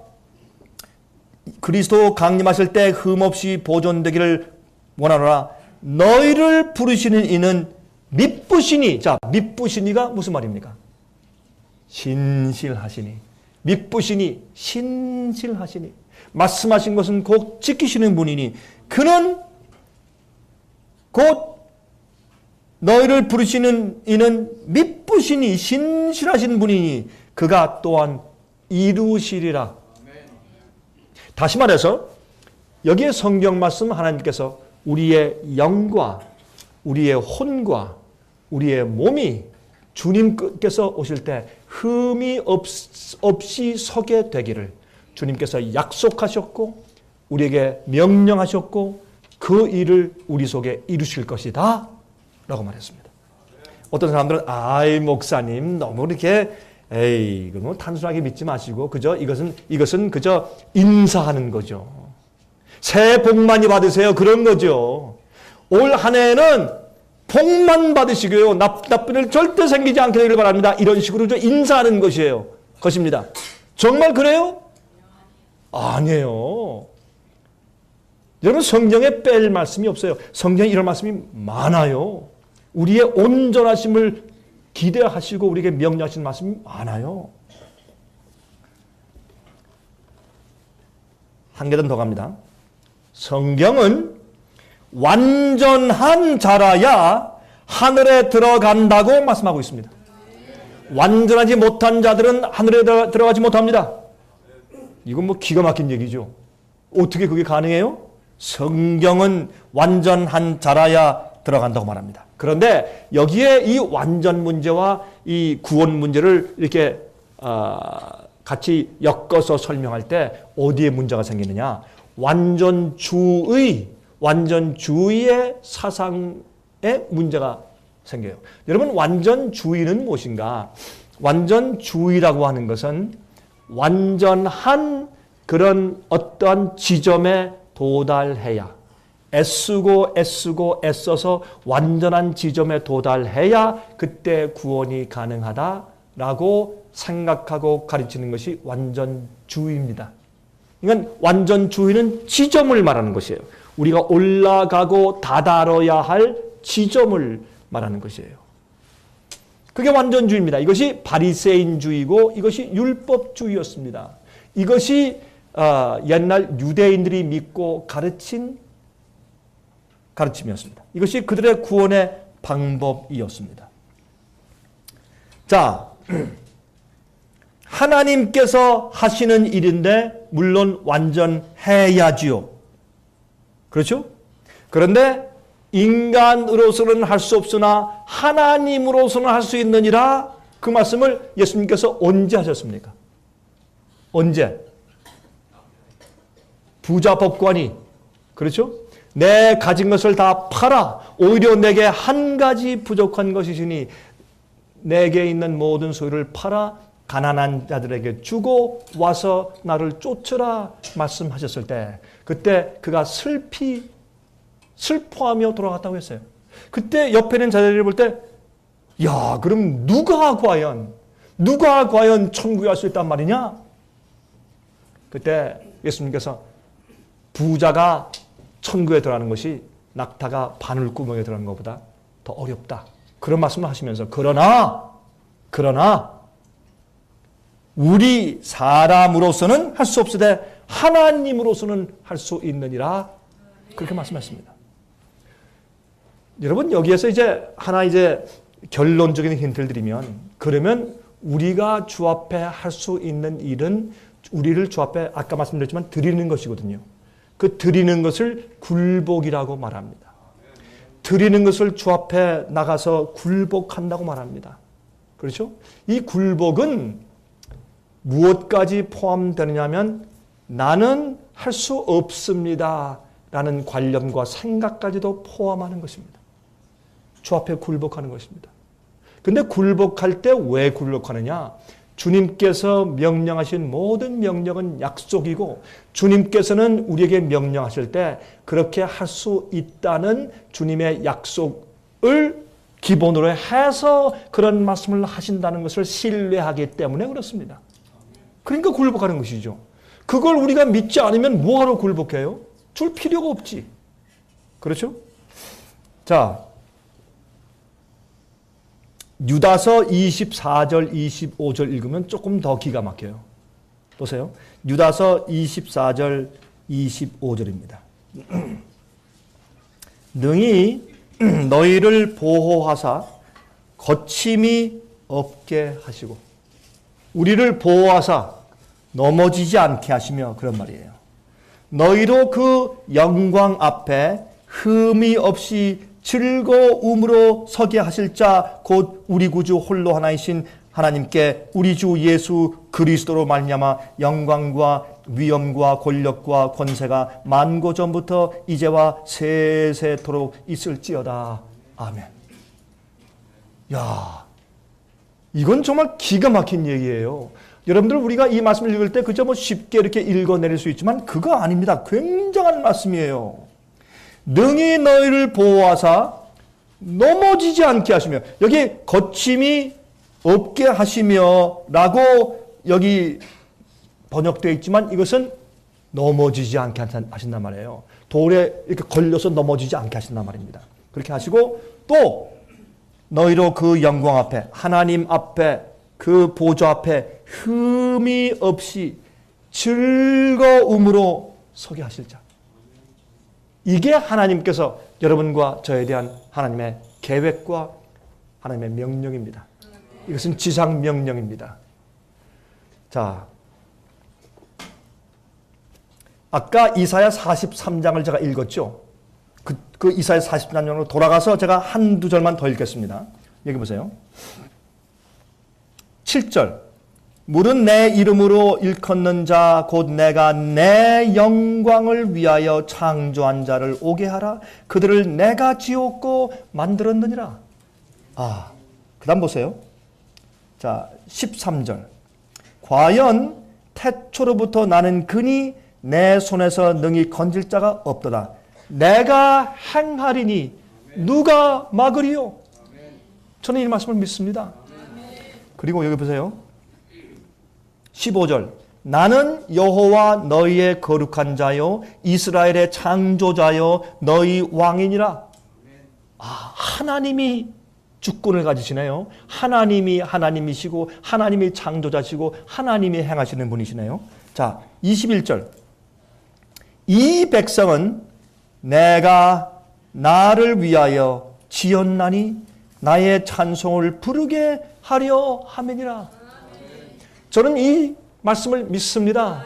그리스도 강림하실 때 흠없이 보존되기를 원하노라. 너희를 부르시는 이는 미쁘시니. 자, 미쁘시니가 무슨 말입니까? 신실하시니. 미쁘시니 신실하시니. 말씀하신 것은 곧 지키시는 분이니 그는 곧 너희를 부르시는 이는 미쁘시니 신실하신 분이니 그가 또한 이루시리라. 다시 말해서 여기에 성경 말씀 하나님께서 우리의 영과 우리의 혼과 우리의 몸이 주님께서 오실 때 흠이 없이 서게 되기를 주님께서 약속하셨고 우리에게 명령하셨고 그 일을 우리 속에 이루실 것이다 라고 말했습니다. 어떤 사람들은 아이 목사님 너무 이렇게 에이 이거 뭐 단순하게 믿지 마시고 그저 이것은 그저 인사하는 거죠. 새해 복 많이 받으세요 그런 거죠. 올 한 해에는 복만 받으시고요. 나쁜 일 절대 생기지 않게 되기를 바랍니다. 이런 식으로 인사하는 것입니다. 정말 그래요? 아니에요. 여러분 성경에 뺄 말씀이 없어요. 성경에 이런 말씀이 많아요. 우리의 온전하심을 기대하시고 우리에게 명령하시는 말씀이 많아요. 한 계단 더 갑니다. 성경은 완전한 자라야 하늘에 들어간다고 말씀하고 있습니다. 완전하지 못한 자들은 하늘에 들어가지 못합니다. 이건 뭐 기가 막힌 얘기죠. 어떻게 그게 가능해요? 성경은 완전한 자라야 들어간다고 말합니다. 그런데 여기에 이 완전 문제와 이 구원 문제를 이렇게 같이 엮어서 설명할 때 어디에 문제가 생기느냐? 완전주의의 사상에 문제가 생겨요. 여러분 완전주의는 무엇인가? 완전주의라고 하는 것은 완전한 그런 어떠한 지점에 도달해야 애써서 완전한 지점에 도달해야 그때 구원이 가능하다라고 생각하고 가르치는 것이 완전주의입니다. 그러니까 완전주의는 지점을 말하는 것이에요. 우리가 올라가고 다다뤄야 할 지점을 말하는 것이에요. 그게 완전주의입니다. 이것이 바리새인주의고 이것이 율법주의였습니다. 이것이 옛날 유대인들이 믿고 가르침이었습니다. 이것이 그들의 구원의 방법이었습니다. 자, 하나님께서 하시는 일인데 물론 완전해야지요. 그렇죠? 그런데 인간으로서는 할 수 없으나 하나님으로서는 할 수 있느니라 그 말씀을 예수님께서 언제 하셨습니까? 언제? 부자 법관이 그렇죠? 내 가진 것을 다 팔아 오히려 내게 한 가지 부족한 것이시니 내게 있는 모든 소유를 팔아 가난한 자들에게 주고 와서 나를 쫓으라 말씀하셨을 때 그때 그가 슬퍼하며 돌아갔다고 했어요. 그때 옆에 있는 자들을 볼 때 야 그럼 누가 과연 천국에 갈 수 있단 말이냐? 그때 예수님께서 부자가 천국에 들어가는 것이 낙타가 바늘구멍에 들어가는 것보다 더 어렵다. 그런 말씀을 하시면서 그러나 우리 사람으로서는 할 수 없으되 하나님으로서는 할 수 있느니라 그렇게 말씀하십니다. 여러분 여기에서 하나 결론적인 힌트를 드리면 그러면 우리가 주 앞에 할 수 있는 일은 우리를 주 앞에 아까 말씀드렸지만 드리는 것이거든요. 그 드리는 것을 굴복이라고 말합니다. 드리는 것을 주 앞에 나가서 굴복한다고 말합니다. 그렇죠? 이 굴복은 무엇까지 포함되느냐면 나는 할 수 없습니다 라는 관념과 생각까지도 포함하는 것입니다. 주 앞에 굴복하는 것입니다. 근데 굴복할 때 왜 굴복하느냐? 주님께서 명령하신 모든 명령은 약속이고 주님께서는 우리에게 명령하실 때 그렇게 할 수 있다는 주님의 약속을 기본으로 해서 그런 말씀을 하신다는 것을 신뢰하기 때문에 그렇습니다. 그러니까 굴복하는 것이죠. 그걸 우리가 믿지 않으면 뭐하러 굴복해요? 줄 필요가 없지. 그렇죠? 자, 유다서 24절, 25절 읽으면 조금 더 기가 막혀요. 보세요. 유다서 24절, 25절입니다. 능히 너희를 보호하사 거침이 없게 하시고 우리를 보호하사 넘어지지 않게 하시며 그런 말이에요. 너희로 그 영광 앞에 흠이 없이 즐거움으로 서게 하실 자 곧 우리 구주 홀로 하나이신 하나님께 우리 주 예수 그리스도로 말미암아 영광과 위엄과 권력과 권세가 만고 전부터 이제와 세세토록 있을지어다. 아멘. 야, 이건 정말 기가 막힌 얘기예요. 여러분들 우리가 이 말씀을 읽을 때 그저 뭐 쉽게 이렇게 읽어내릴 수 있지만 그거 아닙니다. 굉장한 말씀이에요. 능히 너희를 보호하사 넘어지지 않게 하시며, 여기 거침이 없게 하시며 라고 여기 번역되어 있지만 이것은 넘어지지 않게 하신단 말이에요. 돌에 이렇게 걸려서 넘어지지 않게 하신단 말입니다. 그렇게 하시고 또 너희로 그 영광 앞에, 하나님 앞에, 그 보좌 앞에 흠이 없이 즐거움으로 서게 하실 자. 이게 하나님께서 여러분과 저에 대한 하나님의 계획과 하나님의 명령입니다. 이것은 지상 명령입니다. 자, 아까 이사야 43장을 제가 읽었죠. 그 이사야 43장으로 돌아가서 제가 한두 절만 더 읽겠습니다. 여기 보세요. 7절. 물은 내 이름으로 일컫는 자 곧 내가 내 영광을 위하여 창조한 자를 오게 하라. 그들을 내가 지었고 만들었느니라. 아, 그 다음 보세요. 자, 13절. 과연 태초로부터 나는 그니 내 손에서 능히 건질 자가 없도다. 내가 행하리니 누가 막으리요? 저는 이 말씀을 믿습니다. 그리고 여기 보세요. 15절. 나는 여호와 너희의 거룩한 자요 이스라엘의 창조자요 너희 왕이니라. 아, 하나님이 주권을 가지시네요. 하나님이 하나님이시고 하나님이 창조자시고 하나님이 행하시는 분이시네요. 자, 21절. 이 백성은 내가 나를 위하여 지었나니 나의 찬송을 부르게 하려 함이니라. 저는 이 말씀을 믿습니다.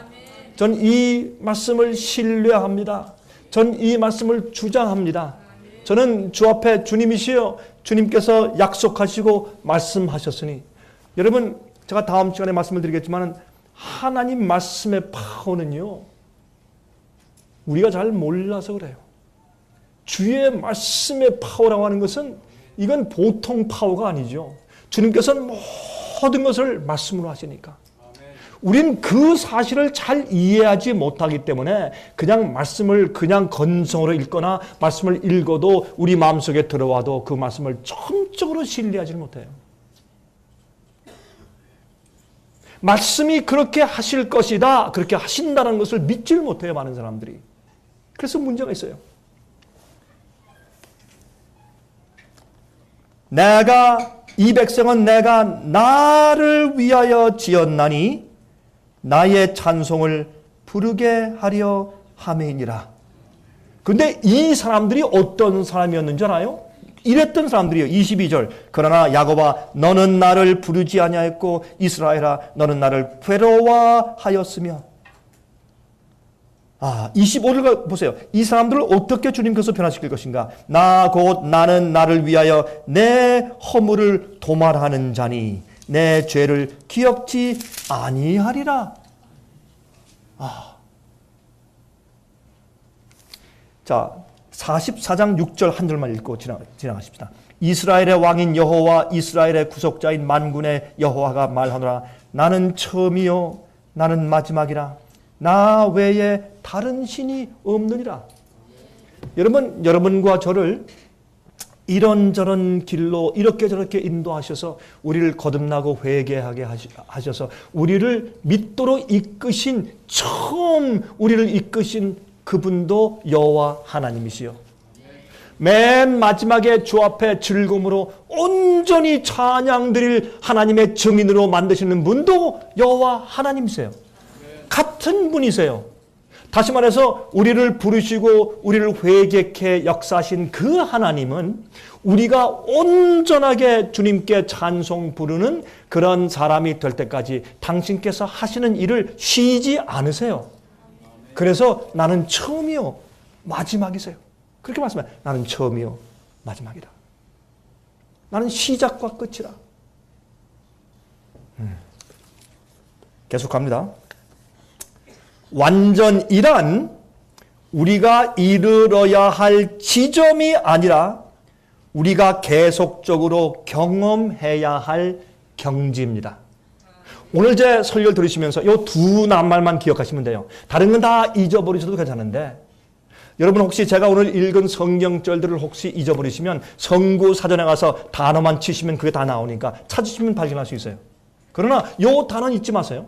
저는 이 말씀을 신뢰합니다. 저는 이 말씀을 주장합니다. 저는 주 앞에 주님이시여 주님께서 약속하시고 말씀하셨으니, 여러분 제가 다음 시간에 말씀을 드리겠지만 하나님 말씀의 파워는요 우리가 잘 몰라서 그래요. 주의 말씀의 파워라고 하는 것은 이건 보통 파워가 아니죠. 주님께서는 모든 것을 말씀으로 하시니까 우린 그 사실을 잘 이해하지 못하기 때문에 그냥 말씀을 그냥 건성으로 읽거나 말씀을 읽어도 우리 마음속에 들어와도 그 말씀을 전적으로 신뢰하지 못해요. 말씀이 그렇게 하실 것이다, 그렇게 하신다는 것을 믿질 못해요, 많은 사람들이. 그래서 문제가 있어요. 이 백성은 내가 나를 위하여 지었나니 나의 찬송을 부르게 하려 함이니라. 근데 이 사람들이 어떤 사람이었는지 알아요? 이랬던 사람들이요. 22절. 그러나 야곱아 너는 나를 부르지 아니하였고 이스라엘아 너는 나를 괴로워하였으며. 아, 25절 보세요. 이 사람들을 어떻게 주님께서 변화시킬 것인가? 나는 나를 위하여 내 허물을 도말하는 자니 내 죄를 기억지 아니하리라. 아. 자, 44장 6절 한 절만 읽고 지나가십시다. 이스라엘의 왕인 여호와 이스라엘의 구속자인 만군의 여호와가 말하노라. 나는 처음이요 나는 마지막이라. 나 외에 다른 신이 없느니라. 여러분, 여러분과 저를 이런저런 길로 이렇게 저렇게 인도하셔서 우리를 거듭나고 회개하게 하셔서 우리를 믿도록 이끄신, 처음 우리를 이끄신 그분도 여호와 하나님이시요. 맨 마지막에 주 앞에 즐거움으로 온전히 찬양 드릴 하나님의 증인으로 만드시는 분도 여호와 하나님이세요. 같은 분이세요. 다시 말해서 우리를 부르시고 우리를 회개케 역사하신 그 하나님은 우리가 온전하게 주님께 찬송 부르는 그런 사람이 될 때까지 당신께서 하시는 일을 쉬지 않으세요. 그래서 나는 처음이요 마지막이세요. 그렇게 말씀해요. 나는 처음이요 마지막이다. 나는 시작과 끝이라. 계속합니다. 완전이란 우리가 이르러야 할 지점이 아니라 우리가 계속적으로 경험해야 할 경지입니다. 오늘 제 설교를 들으시면서 이 두 낱말만 기억하시면 돼요. 다른 건 다 잊어버리셔도 괜찮은데 여러분 혹시 제가 오늘 읽은 성경절들을 혹시 잊어버리시면 성구 사전에 가서 단어만 치시면 그게 다 나오니까 찾으시면 발견할 수 있어요. 그러나 이 단어는 잊지 마세요.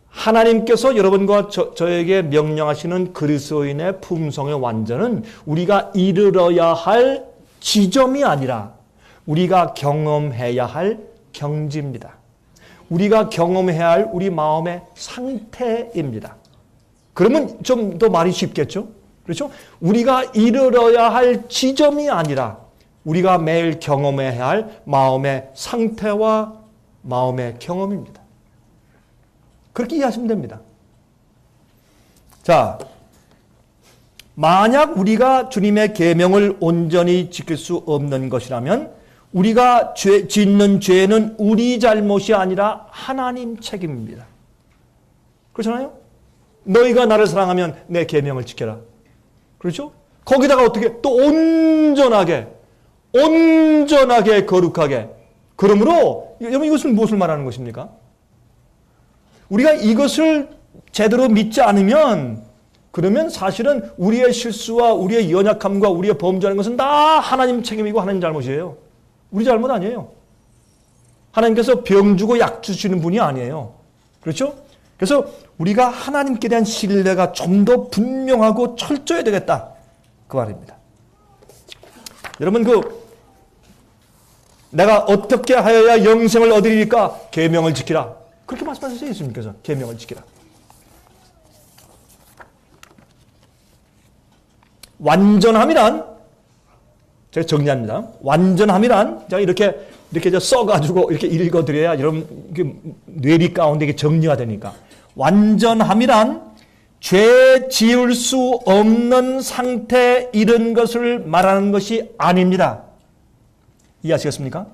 하나님께서 여러분과 저에게 명령하시는 그리스도인의 품성의 완전은 우리가 이르러야 할 지점이 아니라 우리가 경험해야 할 경지입니다. 우리가 경험해야 할 우리 마음의 상태입니다. 그러면 좀 더 말이 쉽겠죠? 그렇죠? 우리가 이르러야 할 지점이 아니라 우리가 매일 경험해야 할 마음의 상태와 마음의 경험입니다. 그렇게 이해하시면 됩니다. 자, 만약 우리가 주님의 계명을 온전히 지킬 수 없는 것이라면 우리가 짓는 죄는 우리 잘못이 아니라 하나님 책임입니다. 그렇잖아요? 너희가 나를 사랑하면 내 계명을 지켜라. 그렇죠? 거기다가 어떻게 또 온전하게 거룩하게. 그러므로 여러분 이것은 무엇을 말하는 것입니까? 우리가 이것을 제대로 믿지 않으면 그러면 사실은 우리의 실수와 우리의 연약함과 우리의 범죄하는 것은 다 하나님 책임이고 하나님 잘못이에요. 우리 잘못 아니에요. 하나님께서 병 주고 약 주시는 분이 아니에요. 그렇죠? 그래서 우리가 하나님께 대한 신뢰가 좀 더 분명하고 철저해야 되겠다. 그 말입니다. 여러분 내가 어떻게 하여야 영생을 얻으리까? 계명을 지키라. 그렇게 말씀하셨어요. 예수님께서 계명을 지키라. 완전함이란 제가 정리합니다. 완전함이란 제가 이렇게 써가지고 이렇게 읽어드려야 여러분 뇌리 가운데 이게 정리가 되니까. 완전함이란 죄 지을 수 없는 상태에 이른 것을 말하는 것이 아닙니다. 이해하시겠습니까?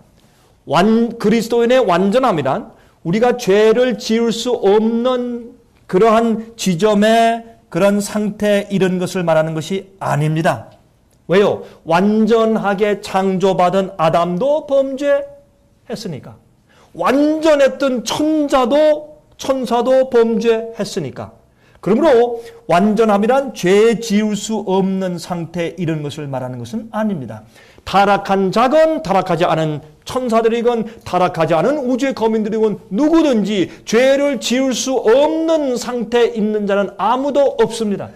그리스도인의 완전함이란 우리가 죄를 지을 수 없는 그러한 지점에 그런 상태에 이른 것을 말하는 것이 아닙니다. 왜요? 완전하게 창조받은 아담도 범죄했으니까. 완전했던 천사도 범죄했으니까. 그러므로 완전함이란 죄 지을 수 없는 상태에 이른 것을 말하는 것은 아닙니다. 타락한 자건 타락하지 않은 천사들이건 타락하지 않은 우주의 거민들이건 누구든지 죄를 지을 수 없는 상태에 있는 자는 아무도 없습니다.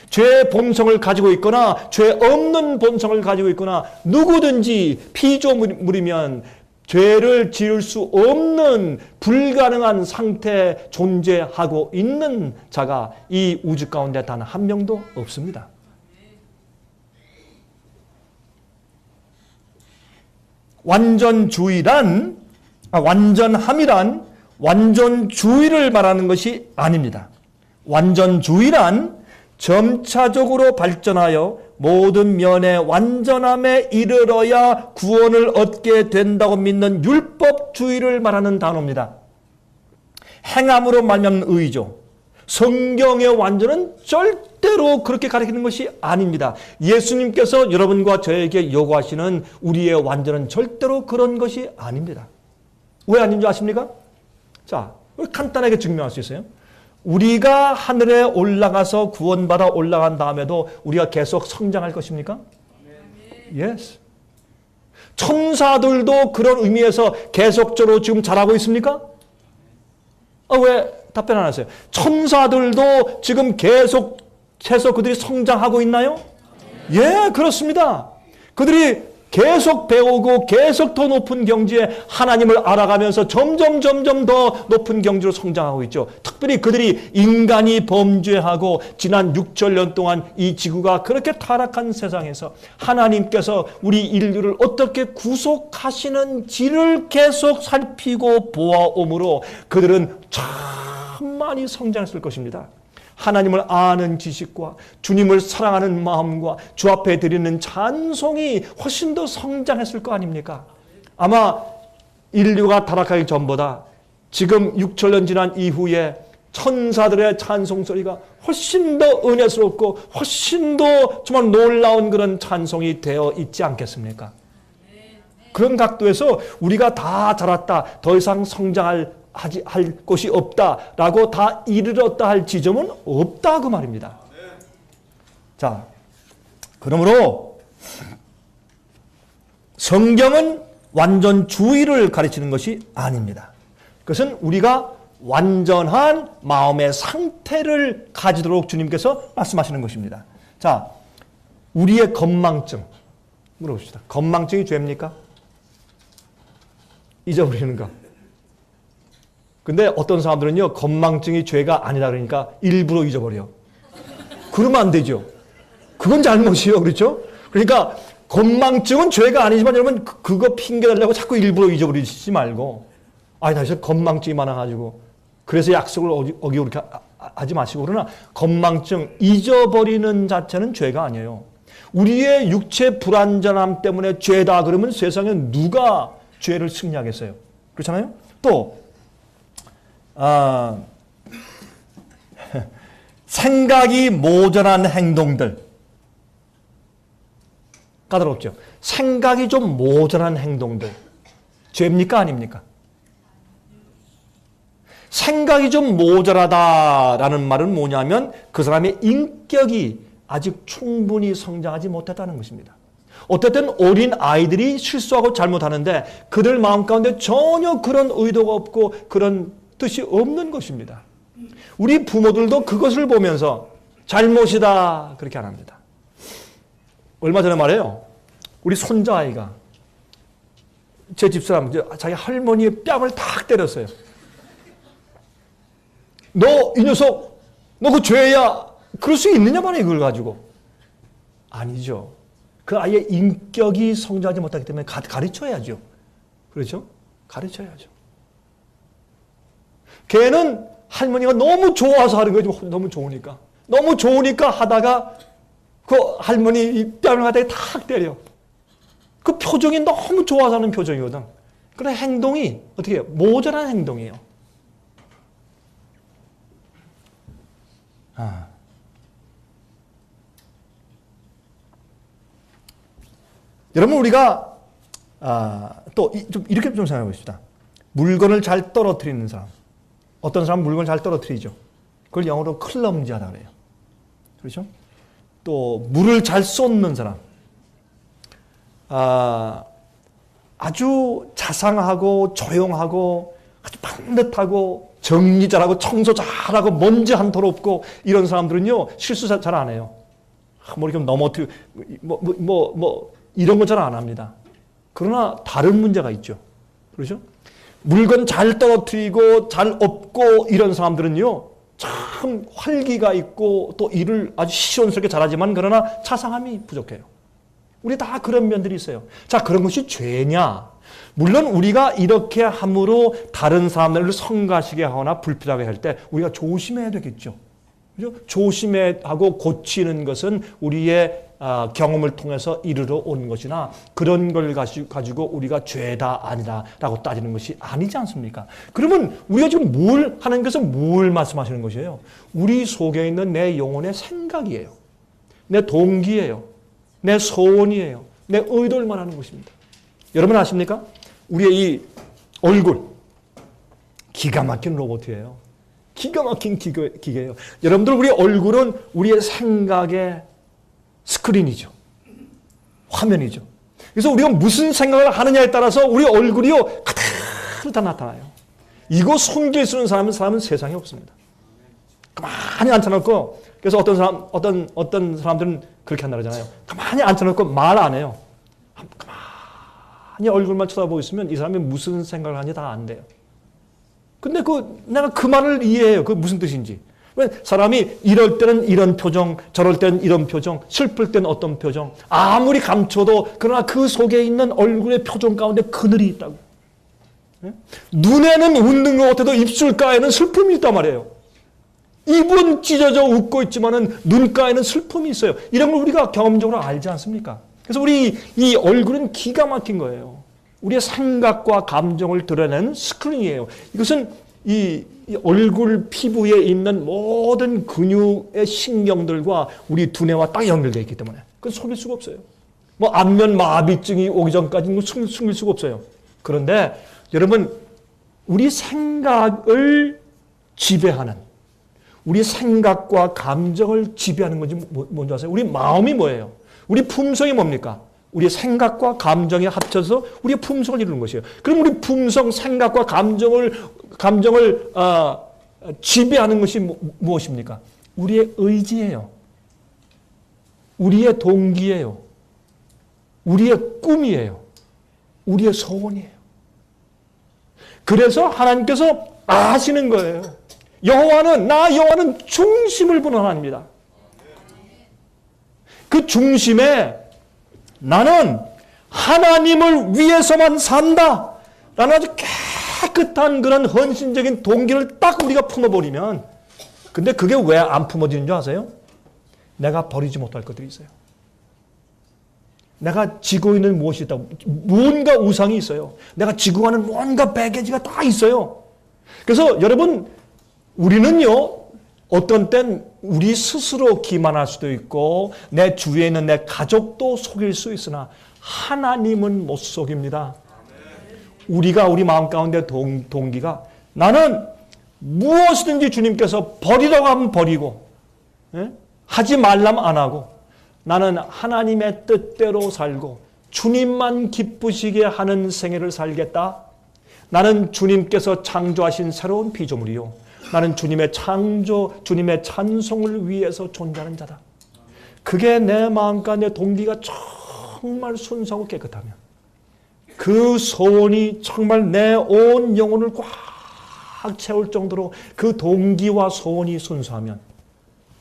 죄의 본성을 가지고 있거나 죄 없는 본성을 가지고 있거나 누구든지 피조물이면 죄를 지을 수 없는 불가능한 상태에 존재하고 있는 자가 이 우주 가운데 단 한 명도 없습니다. 완전함이란 완전주의를 말하는 것이 아닙니다. 완전주의란 점차적으로 발전하여 모든 면의 완전함에 이르러야 구원을 얻게 된다고 믿는 율법주의를 말하는 단어입니다. 행함으로 말미암는 의죠. 성경의 완전은 절대로 그렇게 가르치는 것이 아닙니다. 예수님께서 여러분과 저에게 요구하시는 우리의 완전은 절대로 그런 것이 아닙니다. 왜 아닌 줄 아십니까? 자, 간단하게 증명할 수 있어요. 우리가 하늘에 올라가서 구원받아 올라간 다음에도 우리가 계속 성장할 것입니까? Yes. 천사들도 그런 의미에서 계속적으로 지금 자라고 있습니까? 왜 답변 안 하세요? 천사들도 지금 계속해서 그들이 성장하고 있나요? 예, 그렇습니다. 그들이 계속 배우고 계속 더 높은 경지에 하나님을 알아가면서 점점 더 높은 경지로 성장하고 있죠. 특별히 그들이 인간이 범죄하고 지난 6천년 동안 이 지구가 그렇게 타락한 세상에서 하나님께서 우리 인류를 어떻게 구속하시는지를 계속 살피고 보아오므로 그들은 참 많이 성장했을 것입니다. 하나님을 아는 지식과 주님을 사랑하는 마음과 주 앞에 드리는 찬송이 훨씬 더 성장했을 거 아닙니까? 아마 인류가 타락하기 전보다 지금 6천년 지난 이후에 천사들의 찬송 소리가 훨씬 더 은혜스럽고 훨씬 더 정말 놀라운 그런 찬송이 되어 있지 않겠습니까? 그런 각도에서 우리가 다 자랐다, 더 이상 성장할 곳이 없다라고 다 이르렀다 할 지점은 없다 그 말입니다. 자, 그러므로 성경은 완전주의를 가르치는 것이 아닙니다. 그것은 우리가 완전한 마음의 상태를 가지도록 주님께서 말씀하시는 것입니다. 자, 우리의 건망증 물어봅시다. 건망증이 죄입니까? 잊어버리는가? 근데 어떤 사람들은요, 건망증이 죄가 아니다 그러니까 일부러 잊어버려. 그러면 안 되죠. 그건 잘못이에요. 그렇죠? 그러니까 건망증은 죄가 아니지만 여러분 그거 핑계대려고 자꾸 일부러 잊어버리지 말고, 나 진짜 건망증이 많아가지고 그래서 약속을 어기고 그렇게 하지 마시고, 그러나 건망증 잊어버리는 자체는 죄가 아니에요. 우리의 육체 불완전함 때문에 죄다 그러면 세상에 누가 죄를 승리하겠어요? 그렇잖아요? 또 생각이 모자란 행동들, 까다롭죠? 생각이 좀 모자란 행동들 죄입니까? 아닙니까? 생각이 좀 모자라다라는 말은 뭐냐면 그 사람의 인격이 아직 충분히 성장하지 못했다는 것입니다. 어쨌든 어린 아이들이 실수하고 잘못하는데 그들 마음 가운데 전혀 그런 의도가 없고 그런 뜻이 없는 것입니다. 우리 부모들도 그것을 보면서 잘못이다 그렇게 안 합니다. 얼마 전에 말이에요. 우리 손자아이가 제 집사람 자기 할머니의 뺨을 탁 때렸어요. 너 이 녀석 너 그 죄야. 그럴 수 있느냐 말이에요. 그걸 가지고. 아니죠. 그 아이의 인격이 성장하지 못하기 때문에 가르쳐야죠. 그렇죠? 가르쳐야죠. 걔는 할머니가 너무 좋아서 하는 거죠. 너무 좋으니까. 너무 좋으니까 하다가 그 할머니 이 뺨을 갖다가 탁 때려. 그 표정이 너무 좋아서 하는 표정이거든. 그런 행동이 어떻게 해요? 모자란 행동이에요. 여러분 우리가 또 이렇게 좀 생각해 봅시다. 물건을 잘 떨어뜨리는 사람. 어떤 사람은 물건을 잘 떨어뜨리죠. 그걸 영어로 클럼지하다 그래요. 그렇죠? 또 물을 잘 쏟는 사람. 아주 자상하고 조용하고 아주 반듯하고 정리 잘하고 청소 잘하고 먼지 한 톨 없고 이런 사람들은요 실수 잘 안 해요. 뭐 이렇게 넘어뜨리고 이런 건 잘 안 합니다. 그러나 다른 문제가 있죠. 그렇죠? 물건 잘 떨어뜨리고 잘 엎고 이런 사람들은요 참 활기가 있고 또 일을 아주 시원스럽게 잘하지만 그러나 자상함이 부족해요. 우리 다 그런 면들이 있어요. 자, 그런 것이 죄냐? 물론 우리가 이렇게 함으로 다른 사람들을 성가시게 하거나 불필요하게 할 때 우리가 조심해야 되겠죠. 그죠? 조심해 하고 고치는 것은 우리의 경험을 통해서 이르러 온 것이나 그런 걸 가지고 우리가 죄다 아니다라고 따지는 것이 아니지 않습니까? 그러면 우리가 지금 하나님께서 뭘 말씀하시는 것이에요? 우리 속에 있는 내 영혼의 생각이에요. 내 동기예요. 내 소원이에요. 내 의도를 말하는 것입니다. 여러분 아십니까? 우리의 이 얼굴 기가 막힌 로봇이에요. 기가 막힌 기계예요. 여러분들 우리 얼굴은 우리의 생각의 스크린이죠. 화면이죠. 그래서 우리가 무슨 생각을 하느냐에 따라서 우리 얼굴이요 그대로 다 나타나요. 이거 숨길 수 있는 사람은 세상에 없습니다. 가만히 앉혀놓고 그래서 어떤 사람들은 그렇게 한다 그러잖아요. 가만히 앉혀놓고 말 안 해요. 가만히 얼굴만 쳐다보고 있으면 이 사람이 무슨 생각을 하는지 다 안 돼요. 근데 내가 그 말을 이해해요. 그 무슨 뜻인지. 왜 사람이 이럴 때는 이런 표정, 저럴 때는 이런 표정, 슬플 때는 어떤 표정, 아무리 감춰도 그러나 그 속에 있는 얼굴의 표정 가운데 그늘이 있다고. 눈에는 웃는 것 같아도 입술가에는 슬픔이 있단 말이에요. 입은 찢어져 웃고 있지만은 눈가에는 슬픔이 있어요. 이런 걸 우리가 경험적으로 알지 않습니까? 그래서 우리 이 얼굴은 기가 막힌 거예요. 우리의 생각과 감정을 드러내는 스크린이에요. 이것은 이 얼굴 피부에 있는 모든 근육의 신경들과 우리 두뇌와 딱 연결되어 있기 때문에 그건 속일 수가 없어요. 뭐 안면 마비증이 오기 전까지는 숨길 수가 없어요. 그런데 여러분 우리 생각을 지배하는 우리 생각과 감정을 지배하는 건지 뭔지 아세요? 우리 마음이 뭐예요? 우리 품성이 뭡니까? 우리의 생각과 감정이 합쳐서 우리의 품성을 이루는 것이에요. 그럼 우리 품성, 생각과 감정을 지배하는 것이 무엇입니까? 우리의 의지예요. 우리의 동기예요. 우리의 꿈이에요. 우리의 소원이에요. 그래서 하나님께서 아시는 거예요. 여호와는 중심을 보는 하나님입니다. 그 중심에 나는 하나님을 위해서만 산다 라는 아주 깨끗한 그런 헌신적인 동기를 딱 우리가 품어버리면 근데 그게 왜 안 품어지는 줄 아세요? 내가 버리지 못할 것들이 있어요. 내가 지고 있는 무엇이 있다고 무언가 우상이 있어요. 내가 지고 가는 뭔가 배게지가 다 있어요. 그래서 여러분 우리는요 어떤 땐 우리 스스로 기만할 수도 있고 내 주위에 있는 내 가족도 속일 수 있으나 하나님은 못 속입니다. 우리가 우리 마음 가운데 동기가 나는 무엇이든지 주님께서 버리라고 하면 버리고 하지 말라면 안 하고 나는 하나님의 뜻대로 살고 주님만 기쁘시게 하는 생애를 살겠다. 나는 주님께서 창조하신 새로운 피조물이요. 나는 주님의 창조, 주님의 찬송을 위해서 존재하는 자다. 그게 내 마음과 내 동기가 정말 순수하고 깨끗하면 그 소원이 정말 내 온 영혼을 꽉 채울 정도로 그 동기와 소원이 순수하면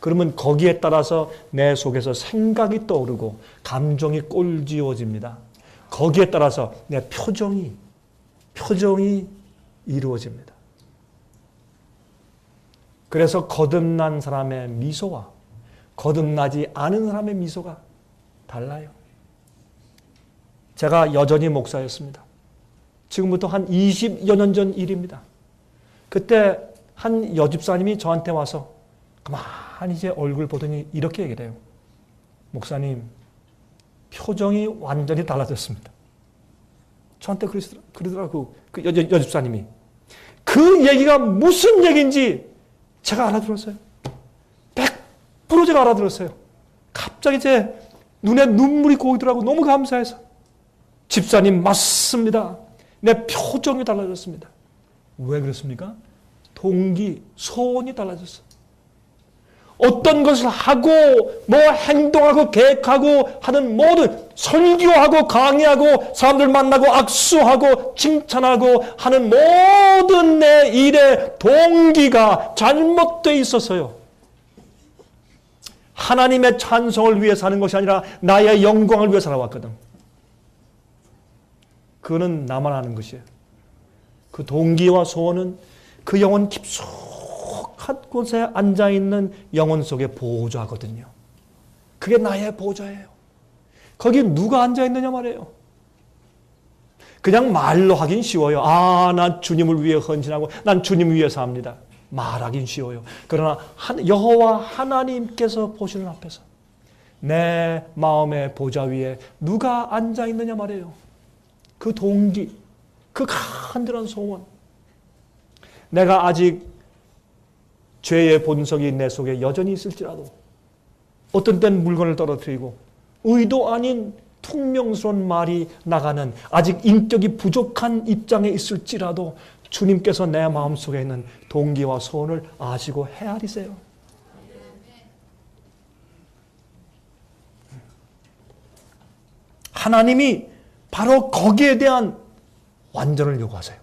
그러면 거기에 따라서 내 속에서 생각이 떠오르고 감정이 꼴지어집니다. 거기에 따라서 내 표정이 이루어집니다. 그래서 거듭난 사람의 미소와 거듭나지 않은 사람의 미소가 달라요. 제가 여전히 목사였습니다. 지금부터 한 20여 년 전 일입니다. 그때 한 여집사님이 저한테 와서 가만히 제 얼굴 보더니 이렇게 얘기를 해요. 목사님, 표정이 완전히 달라졌습니다. 저한테 그러더라고. 그 여집사님이. 그 얘기가 무슨 얘기인지 제가 알아들었어요. 100% 제가 알아들었어요. 갑자기 제 눈에 눈물이 고이더라고. 너무 감사해서. 집사님 맞습니다. 내 표정이 달라졌습니다. 왜 그렇습니까? 동기, 소원이 달라졌어. 어떤 것을 하고 뭐 행동하고 계획하고 하는 모든 설교하고 강의하고 사람들 만나고 악수하고 칭찬하고 하는 모든 내 일의 동기가 잘못되어 있어서요. 하나님의 찬송을 위해 사는 것이 아니라 나의 영광을 위해 살아왔거든. 그거는 나만 아는 것이에요. 그 동기와 소원은 그 영혼 깊숙이 한 곳에 앉아있는 영혼 속의 보호자거든요. 그게 나의 보호자예요. 거기 누가 앉아있느냐 말이에요. 그냥 말로 하긴 쉬워요. 난 주님을 위해 헌신하고 난 주님 위해 삽니다. 말하긴 쉬워요. 그러나 여호와 하나님께서 보시는 앞에서 내 마음의 보좌 위에 누가 앉아있느냐 말이에요. 그 동기, 그 간절한 소원. 내가 아직 죄의 본성이 내 속에 여전히 있을지라도 어떤 때는 물건을 떨어뜨리고 의도 아닌 퉁명스러운 말이 나가는 아직 인격이 부족한 입장에 있을지라도 주님께서 내 마음속에 있는 동기와 소원을 아시고 헤아리세요. 하나님이 바로 거기에 대한 완전을 요구하세요.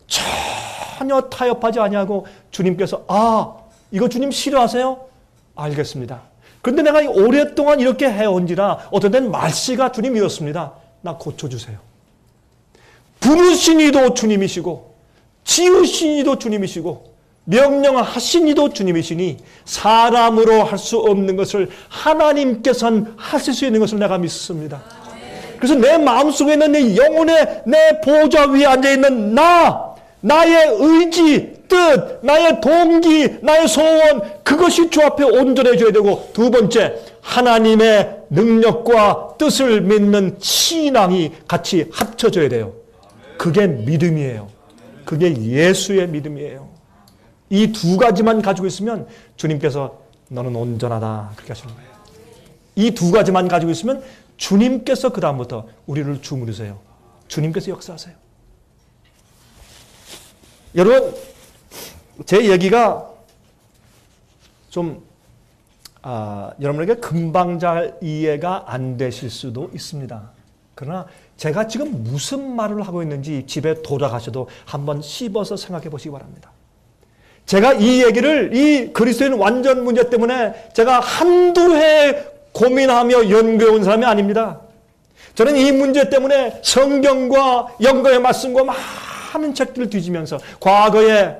전혀 타협하지 아니하고 주님께서 이거 주님 싫어하세요? 알겠습니다. 그런데 내가 오랫동안 이렇게 해온지라 어떤 때는 말씨가 주님이었습니다. 나 고쳐주세요. 부르신 이도 주님이시고 지으신 이도 주님이시고 명령하신 이도 주님이시니 사람으로 할 수 없는 것을 하나님께서는 하실 수 있는 것을 내가 믿습니다. 그래서 내 마음속에 있는 내 영혼의 내 보좌 위에 앉아있는 나의 의지, 뜻, 나의 동기, 나의 소원, 그것이 주 앞에 온전해져야 되고, 두 번째, 하나님의 능력과 뜻을 믿는 신앙이 같이 합쳐져야 돼요. 그게 믿음이에요. 그게 예수의 믿음이에요. 이 두 가지만 가지고 있으면 주님께서 너는 온전하다 그렇게 하시는 거예요. 이 두 가지만 가지고 있으면 주님께서 그 다음부터 우리를 주무르세요. 주님께서 역사하세요. 여러분, 제 얘기가 좀 여러분에게 금방 잘 이해가 안 되실 수도 있습니다. 그러나 제가 지금 무슨 말을 하고 있는지 집에 돌아가셔도 한번 씹어서 생각해 보시기 바랍니다. 제가 이 얘기를 이 그리스도인 완전 문제 때문에 제가 한두 해 고민하며 연구해 온 사람이 아닙니다. 저는 이 문제 때문에 성경과 영과의 말씀과 많은 책들을 뒤지면서 과거에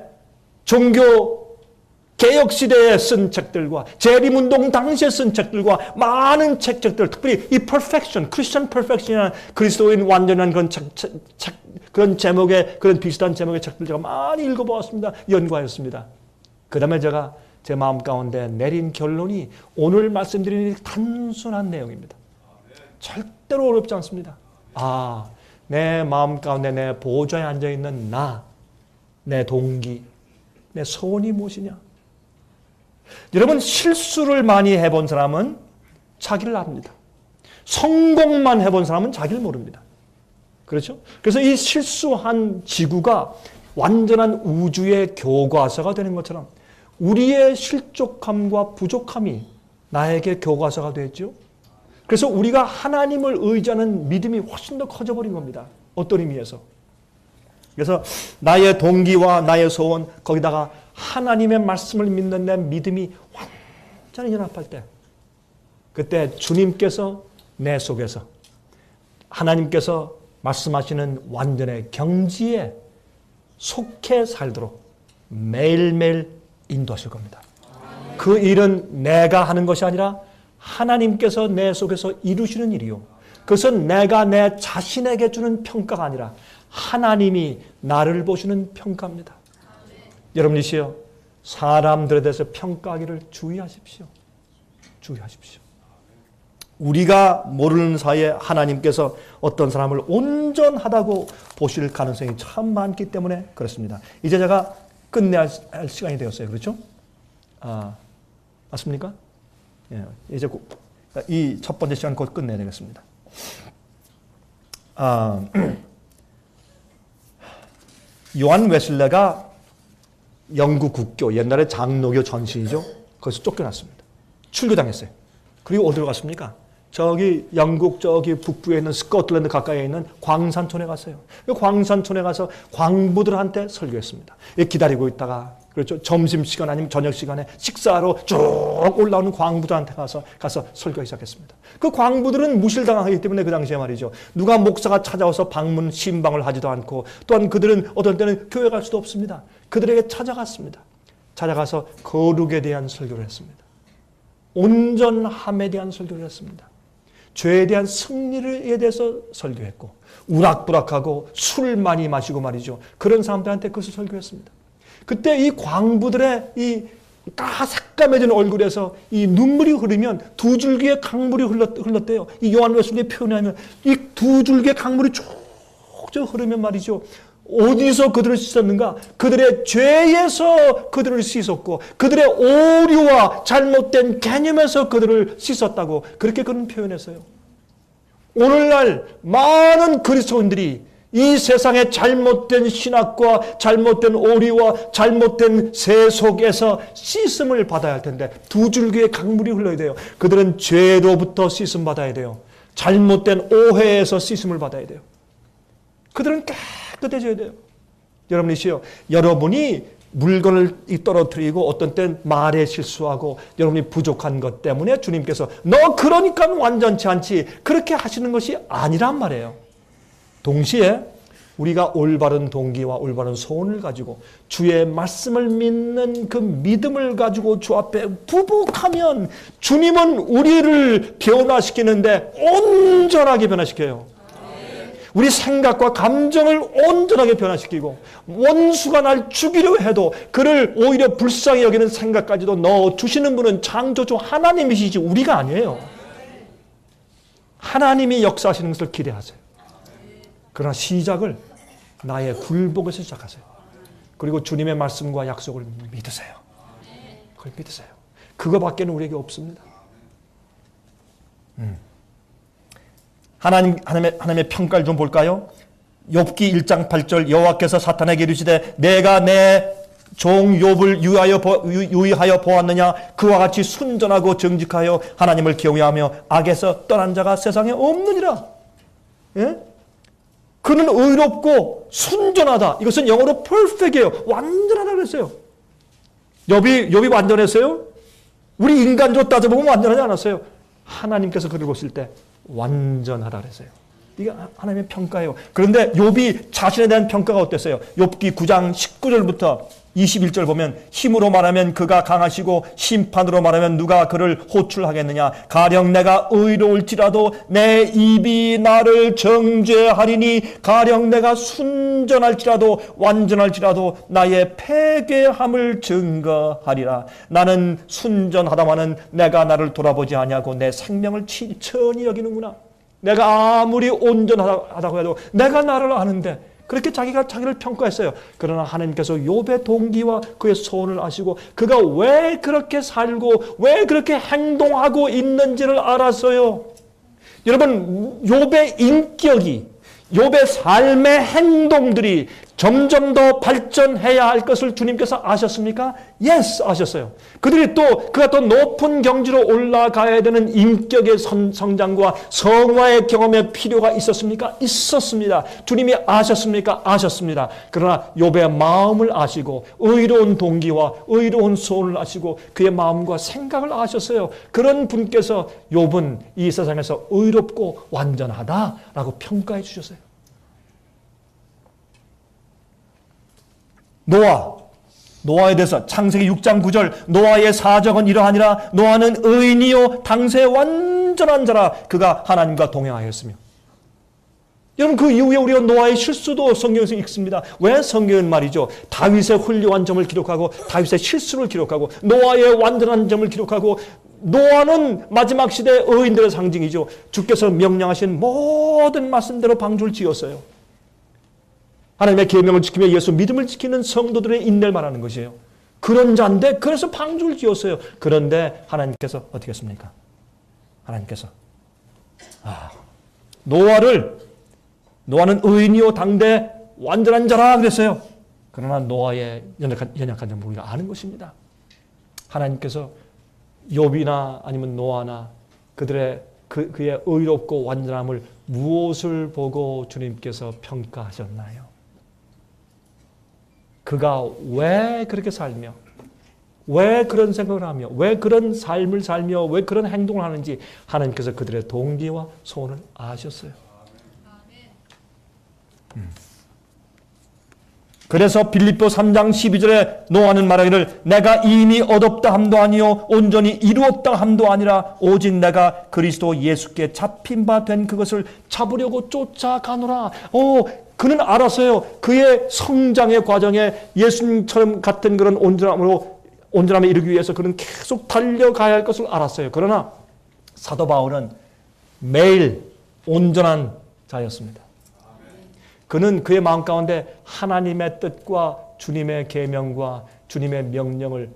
종교 개혁시대에 쓴 책들과 재림운동 당시에 쓴 책들과 많은 책들, 특별히 이 perfection, Christian perfection이라는 그리스도인 완전한 그런 그런 제목의, 그런 비슷한 제목의 책들 제가 많이 읽어보았습니다. 연구하였습니다. 그 다음에 제가 제 마음 가운데 내린 결론이 오늘 말씀드리는 단순한 내용입니다. 절대로 어렵지 않습니다. 내 마음 가운데 내 보좌에 앉아있는 내 동기, 내 소원이 무엇이냐? 여러분, 실수를 많이 해본 사람은 자기를 압니다. 성공만 해본 사람은 자기를 모릅니다. 그렇죠? 그래서 이 실수한 지구가 완전한 우주의 교과서가 되는 것처럼 우리의 실족함과 부족함이 나에게 교과서가 되었죠. 그래서 우리가 하나님을 의지하는 믿음이 훨씬 더 커져버린 겁니다. 어떤 의미에서. 그래서 나의 동기와 나의 소원, 거기다가 하나님의 말씀을 믿는 내 믿음이 완전히 연합할 때, 그때 주님께서 내 속에서 하나님께서 말씀하시는 완전의 경지에 속해 살도록 매일매일 인도하실 겁니다. 그 일은 내가 하는 것이 아니라 하나님께서 내 속에서 이루시는 일이요. 그것은 내가 내 자신에게 주는 평가가 아니라 하나님이 나를 보시는 평가입니다. 여러분이시여, 사람들에 대해서 평가하기를 주의하십시오. 주의하십시오. 우리가 모르는 사이에 하나님께서 어떤 사람을 온전하다고 보실 가능성이 참 많기 때문에 그렇습니다. 이제 제가 끝내야 할 시간이 되었어요. 그렇죠? 맞습니까? 예, 이제 이 첫 번째 시간 곧 끝내야 되겠습니다. 요한 웨슬레가 영국 국교, 옛날에 장로교 전신이죠. 거기서 쫓겨났습니다. 출교당했어요. 그리고 어디로 갔습니까? 저기 영국 저기 북부에 있는 스코틀랜드 가까이에 있는 광산촌에 갔어요. 그 광산촌에 가서 광부들한테 설교했습니다. 기다리고 있다가 그렇죠. 점심시간 아니면 저녁시간에 식사하러 쭉 올라오는 광부들한테 가서 설교하기 시작했습니다. 그 광부들은 무실당하기 때문에 그 당시에 말이죠. 누가 목사가 찾아와서 방문 신방을 하지도 않고 또한 그들은 어떤 때는 교회 갈 수도 없습니다. 그들에게 찾아갔습니다. 찾아가서 거룩에 대한 설교를 했습니다. 온전함에 대한 설교를 했습니다. 죄에 대한 승리에 대해서 설교했고 우락부락하고 술 많이 마시고 말이죠. 그런 사람들한테 그것을 설교했습니다. 그때 이 광부들의 이 까삭까매진 얼굴에서 이 눈물이 흐르면 두 줄기의 강물이 흘렀대요. 이 요한 웨슬리의 표현에 하면 이 두 줄기의 강물이 쭉쭉 흐르면 말이죠. 어디서 그들을 씻었는가? 그들의 죄에서 그들을 씻었고 그들의 오류와 잘못된 개념에서 그들을 씻었다고 그렇게 그는 표현했어요. 오늘날 많은 그리스도인들이 이 세상의 잘못된 신학과 잘못된 오리와 잘못된 세속에서 씻음을 받아야 할 텐데 두 줄기의 강물이 흘러야 돼요. 그들은 죄로부터 씻음 받아야 돼요. 잘못된 오해에서 씻음을 받아야 돼요. 그들은 깨끗해져야 돼요. 여러분이시요. 여러분이 물건을 떨어뜨리고 어떤 땐 말에 실수하고 여러분이 부족한 것 때문에 주님께서 너 그러니까 완전치 않지 그렇게 하시는 것이 아니란 말이에요. 동시에 우리가 올바른 동기와 올바른 소원을 가지고 주의 말씀을 믿는 그 믿음을 가지고 주 앞에 부복하면 주님은 우리를 변화시키는데 온전하게 변화시켜요. 우리 생각과 감정을 온전하게 변화시키고 원수가 날 죽이려 해도 그를 오히려 불쌍히 여기는 생각까지도 넣어주시는 분은 창조주 하나님이시지 우리가 아니에요. 하나님이 역사하시는 것을 기대하세요. 그러나 시작을 나의 굴복에서 시작하세요. 그리고 주님의 말씀과 약속을 믿으세요. 그걸 믿으세요. 그거밖에는 우리에게 없습니다. 하나님의 평가를 좀 볼까요? 욥기 1장 8절 여호와께서 사탄에게 이르시되 내가 내 종 욥을 유의하여 보았느냐 그와 같이 순전하고 정직하여 하나님을 경외하며 악에서 떠난 자가 세상에 없느니라. 예? 그는 의롭고 순전하다. 이것은 영어로 perfect이에요. 완전하다 그랬어요. 욥이 완전했어요? 우리 인간적으로 따져보면 완전하지 않았어요. 하나님께서 그를 보실 때 완전하다 그랬어요. 이게 하나님의 평가예요. 그런데 욥이 자신에 대한 평가가 어땠어요? 욥기 9장 19절부터 21절 보면 힘으로 말하면 그가 강하시고 심판으로 말하면 누가 그를 호출하겠느냐. 가령 내가 의로울지라도 내 입이 나를 정죄하리니 가령 내가 순전할지라도 완전할지라도 나의 패괴함을 증거하리라. 나는 순전하다마는 내가 나를 돌아보지 아니하고 내 생명을 천히 여기는구나. 내가 아무리 온전하다고 해도 내가 나를 아는데 그렇게 자기를 평가했어요. 그러나 하나님께서 욥의 동기와 그의 소원을 아시고 그가 왜 그렇게 살고 왜 그렇게 행동하고 있는지를 알았어요. 여러분 욥의 인격이 욥의 삶의 행동들이 점점 더 발전해야 할 것을 주님께서 아셨습니까? Yes, 아셨어요. 그가 더 높은 경지로 올라가야 되는 인격의 성장과 성화의 경험의 필요가 있었습니까? 있었습니다. 주님이 아셨습니까? 아셨습니다. 그러나 욥의 마음을 아시고 의로운 동기와 의로운 소원을 아시고 그의 마음과 생각을 아셨어요. 그런 분께서 욥은 이 세상에서 의롭고 완전하다라고 평가해 주셨어요. 노아에 대해서 창세기 6장 9절 노아의 사정은 이러하니라. 노아는 의인이요 당세 완전한 자라. 그가 하나님과 동행하였으며. 여러분 그 이후에 우리가 노아의 실수도 성경에서 읽습니다. 왜? 성경은 말이죠. 다윗의 훌륭한 점을 기록하고 다윗의 실수를 기록하고 노아의 완전한 점을 기록하고 노아는 마지막 시대의 의인들의 상징이죠. 주께서 명령하신 모든 말씀대로 방주를 지었어요. 하나님의 계명을 지키며 예수 믿음을 지키는 성도들의 인내를 말하는 것이에요. 그런 자인데 그래서 방주를 지었어요. 그런데 하나님께서 어떻게 했습니까? 하나님께서 노아는 의인이요 당대 완전한 자라 그랬어요. 그러나 노아의 연약한 점을 우리가 아는 것입니다. 하나님께서 욥이나 아니면 노아나 그들의 그의 의롭고 완전함을 무엇을 보고 주님께서 평가하셨나요? 그가 왜 그렇게 살며, 왜 그런 생각을 하며, 왜 그런 삶을 살며, 왜 그런 행동을 하는지 하나님께서 그들의 동기와 소원을 아셨어요. 그래서 빌립보 3장 12절에 노아는 말하기를 내가 이미 얻었다 함도 아니요 온전히 이루었다 함도 아니라 오직 내가 그리스도 예수께 잡힌 바 된 그것을 잡으려고 쫓아가노라. 그는 알았어요. 그의 성장의 과정에 예수님처럼 같은 그런 온전함에 이르기 위해서 그는 계속 달려가야 할 것을 알았어요. 그러나 사도 바울은 매일 온전한 자였습니다. 그는 그의 마음 가운데 하나님의 뜻과 주님의 계명과 주님의 명령을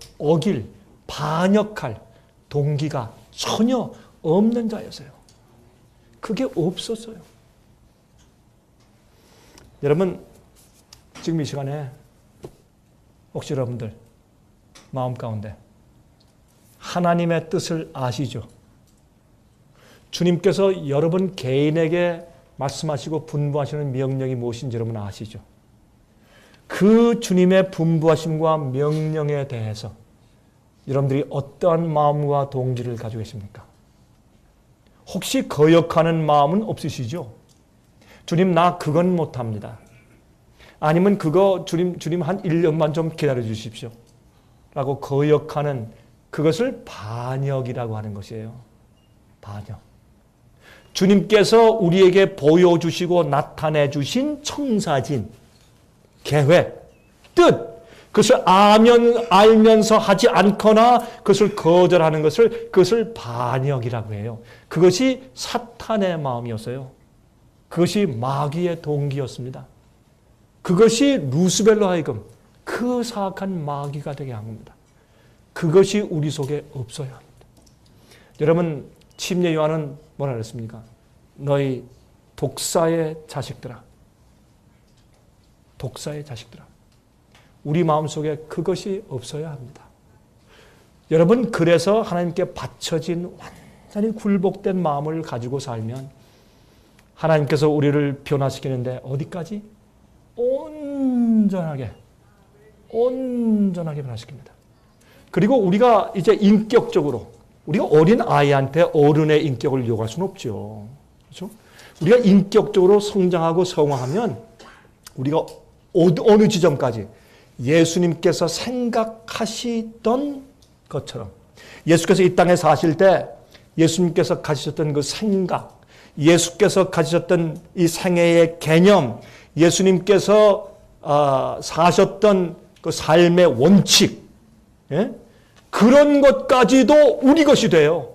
반역할 동기가 전혀 없는 자였어요. 그게 없었어요. 여러분, 지금 이 시간에 혹시 여러분들 마음 가운데 하나님의 뜻을 아시죠? 주님께서 여러분 개인에게 말씀하시고 분부하시는 명령이 무엇인지 여러분 아시죠? 그 주님의 분부하심과 명령에 대해서 여러분들이 어떠한 마음과 동기를 가지고 계십니까? 혹시 거역하는 마음은 없으시죠? 주님 나 그건 못합니다. 아니면 그거 주님 한 1년만 좀 기다려 주십시오. 라고 거역하는 그것을 반역이라고 하는 것이에요. 반역. 주님께서 우리에게 보여주시고 나타내 주신 청사진, 계획, 뜻, 그것을 알면서 하지 않거나 그것을 거절하는 그것을 반역이라고 해요. 그것이 사탄의 마음이었어요. 그것이 마귀의 동기였습니다. 그것이 루스벨로 하여금 그 사악한 마귀가 되게 한 겁니다. 그것이 우리 속에 없어야 합니다. 여러분, 침례 요한은 뭐라 그랬습니까? 너희 독사의 자식들아. 독사의 자식들아. 우리 마음속에 그것이 없어야 합니다. 여러분, 그래서 하나님께 바쳐진 완전히 굴복된 마음을 가지고 살면 하나님께서 우리를 변화시키는데 어디까지? 온전하게 변화시킵니다. 그리고 우리가 이제 인격적으로 우리가 어린 아이한테 어른의 인격을 요구할 수는 없죠. 그렇죠? 우리가 인격적으로 성장하고 성화하면 우리가 어느 지점까지 예수님께서 생각하시던 것처럼 예수께서 이 땅에 사실 때 예수님께서 가지셨던 그 생각, 예수께서 가지셨던 이 생애의 개념, 예수님께서 사셨던 그 삶의 원칙, 예? 그런 것까지도 우리 것이 돼요.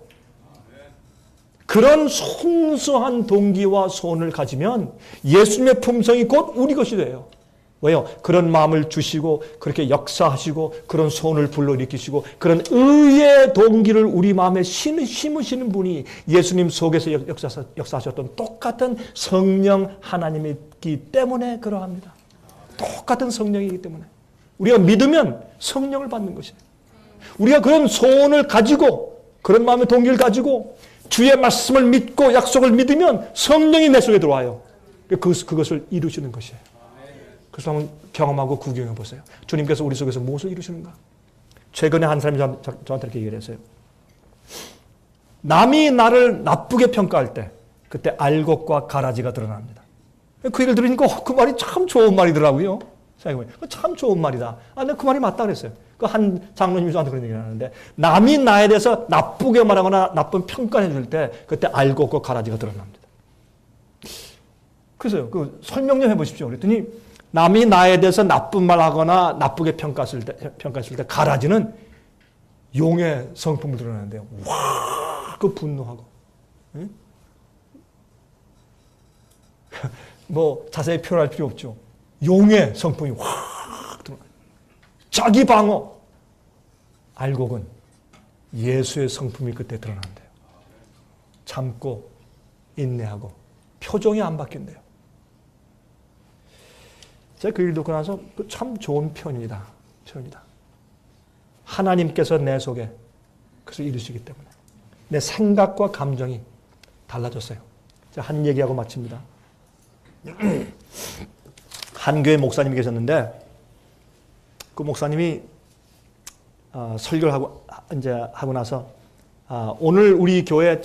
그런 순수한 동기와 소원을 가지면 예수님의 품성이 곧 우리 것이 돼요. 왜요? 그런 마음을 주시고 그렇게 역사하시고 그런 소원을 불러일으키시고 그런 의의 동기를 우리 마음에 심으시는 분이 예수님 속에서 역사하셨던 똑같은 성령 하나님이기 때문에 그러합니다. 똑같은 성령이기 때문에 우리가 믿으면 성령을 받는 것이에요. 우리가 그런 소원을 가지고 그런 마음의 동기를 가지고 주의 말씀을 믿고 약속을 믿으면 성령이 내 속에 들어와요. 그것을 이루시는 것이에요. 그래서 한번 경험하고 구경해 보세요. 주님께서 우리 속에서 무엇을 이루시는가? 최근에 한 사람이 저한테 이렇게 얘기를 했어요. 남이 나를 나쁘게 평가할 때 그때 알곡과 가라지가 드러납니다. 그 얘기를 들으니까 그 말이 참 좋은 말이더라고요. 생각해보면 참 좋은 말이다. 내가 그 말이 맞다 그랬어요. 그 한 장로님이 저한테 그런 얘기를 하는데 남이 나에 대해서 나쁘게 말하거나 나쁜 평가를 해줄 때 그때 알곡과 가라지가 드러납니다. 그래서요. 그 설명 좀 해보십시오. 그랬더니 남이 나에 대해서 나쁜 말하거나 나쁘게 평가했을 때 가라지는 용의 성품을 드러내는데요. 와, 그 분노하고. 응? 뭐 자세히 표현할 필요 없죠. 용의 성품이 확 드러나요. 자기 방어. 알곡은 예수의 성품이 그때 드러난대요. 참고 인내하고 표정이 안 바뀐대요. 제가 그 일 듣고 나서 참 좋은 표현이다. 하나님께서 내 속에 그것을 이루시기 때문에 내 생각과 감정이 달라졌어요. 제가 한 얘기하고 마칩니다. 한 교회 목사님이 계셨는데 그 목사님이 설교를 하고 나서 오늘 우리 교회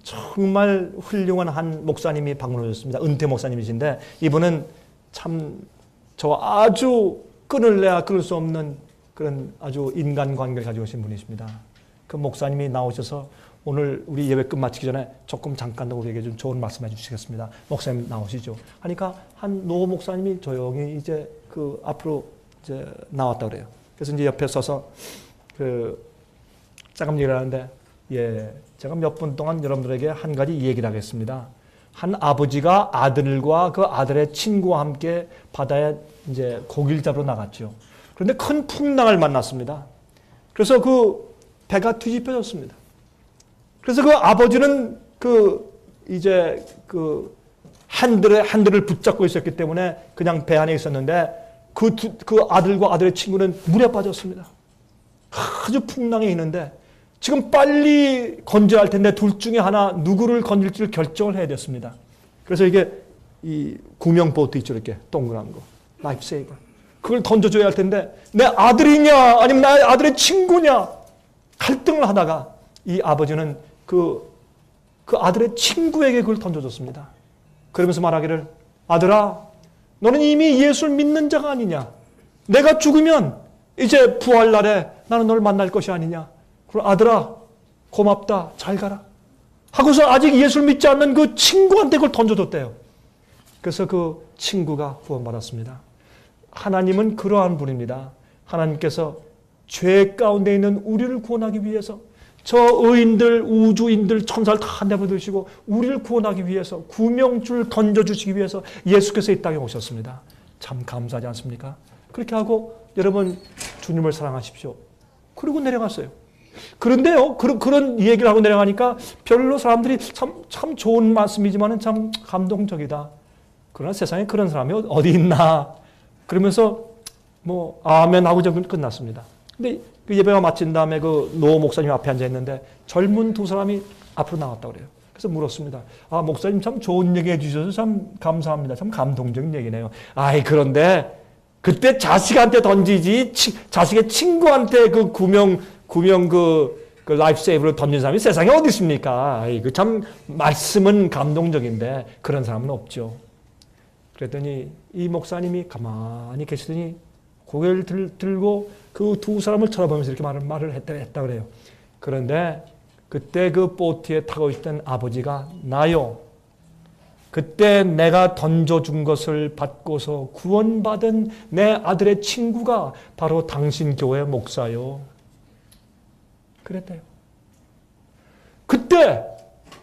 정말 훌륭한 한 목사님이 방문해 주셨습니다. 은퇴 목사님이신데 이분은 참 저 아주 끊을래야 끊을 수 없는 그런 아주 인간관계를 가지고 계신 분이십니다. 그 목사님이 나오셔서 오늘 우리 예배 끝마치기 전에 조금 잠깐 더 우리에게 좀 좋은 말씀 해주시겠습니다. 목사님 나오시죠. 하니까 한 노 목사님이 조용히 이제 그 앞으로 이제 나왔다 그래요. 그래서 이제 옆에 서서 잠깐 얘기를 하는데, 제가 몇 분 동안 여러분들에게 한 가지 얘기를 하겠습니다. 한 아버지가 아들과 그 아들의 친구와 함께 바다에 이제 고기를 잡으러 나갔죠. 그런데 큰 풍랑을 만났습니다. 그래서 그 배가 뒤집혀졌습니다. 그래서 그 아버지는 이제 핸들을 붙잡고 있었기 때문에 그냥 배 안에 있었는데 그 아들과 아들의 친구는 물에 빠졌습니다. 아주 풍랑에 있는데 지금 빨리 건져야 할 텐데 둘 중에 하나 누구를 건질지를 결정을 해야 됐습니다. 그래서 이게 이 구명 보트 있죠, 이렇게 동그란 거, 라이프 세이버. 그걸 던져줘야 할 텐데 내 아들이냐 아니면 나의 아들의 친구냐 갈등을 하다가 이 아버지는 그 아들의 친구에게 그걸 던져줬습니다. 그러면서 말하기를, 아들아, 너는 이미 예수를 믿는 자가 아니냐? 내가 죽으면 이제 부활날에 나는 너를 만날 것이 아니냐? 그럼 아들아, 고맙다, 잘 가라 하고서 아직 예수를 믿지 않는 그 친구한테 그걸 던져줬대요. 그래서 그 친구가 구원받았습니다. 하나님은 그러한 분입니다. 하나님께서 죄 가운데 있는 우리를 구원하기 위해서 저 의인들, 우주인들, 천사를 다 내버려두시고 우리를 구원하기 위해서 구명줄 던져주시기 위해서 예수께서 이 땅에 오셨습니다. 참 감사하지 않습니까? 그렇게 하고 여러분 주님을 사랑하십시오. 그리고 내려갔어요. 그런데요, 그런 얘기를 하고 내려가니까 별로 사람들이 참 좋은 말씀이지만 참 감동적이다. 그러나 세상에 그런 사람이 어디 있나. 그러면서 뭐 아멘 하고 끝났습니다. 근데 그 예배가 마친 다음에 그 노 목사님 앞에 앉아 있는데 젊은 두 사람이 앞으로 나왔다고 그래요. 그래서 물었습니다. 목사님 참 좋은 얘기 해주셔서 참 감사합니다. 참 감동적인 얘기네요. 그런데 그때 자식한테 던지지 자식의 친구한테 그 구명 그 라이프 세이브를 던진 사람이 세상에 어디 있습니까? 참 말씀은 감동적인데 그런 사람은 없죠. 그랬더니 이 목사님이 가만히 계시더니 고개를 들고 그 두 사람을 쳐다보면서 이렇게 말을 했다 그래요. 그런데 그때 그 보트에 타고 있던 아버지가 나요. 그때 내가 던져준 것을 받고서 구원받은 내 아들의 친구가 바로 당신 교회 목사요. 그랬대요. 그때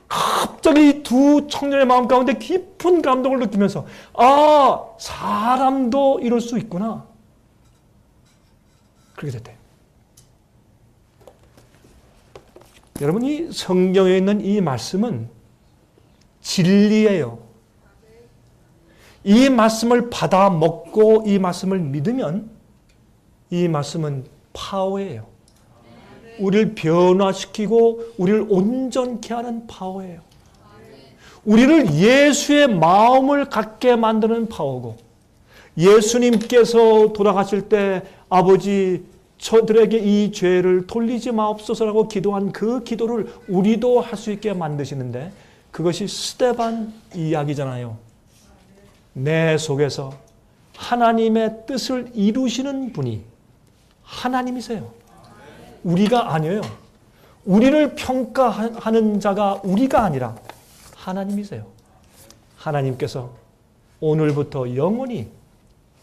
갑자기 두 청년의 마음 가운데 깊은 감동을 느끼면서 사람도 이럴 수 있구나. 그렇게 됐대요. 여러분, 이 성경에 있는 이 말씀은 진리예요. 이 말씀을 받아 먹고 이 말씀을 믿으면 이 말씀은 파워예요. 우리를 변화시키고 우리를 온전케 하는 파워예요. 우리를 예수의 마음을 갖게 만드는 파워고, 예수님께서 돌아가실 때 아버지 저들에게 이 죄를 돌리지 마옵소서라고 기도한 그 기도를 우리도 할 수 있게 만드시는데, 그것이 스데반 이야기잖아요. 내 속에서 하나님의 뜻을 이루시는 분이 하나님이세요. 우리가 아니에요. 우리를 평가하는 자가 우리가 아니라 하나님이세요. 하나님께서 오늘부터 영원히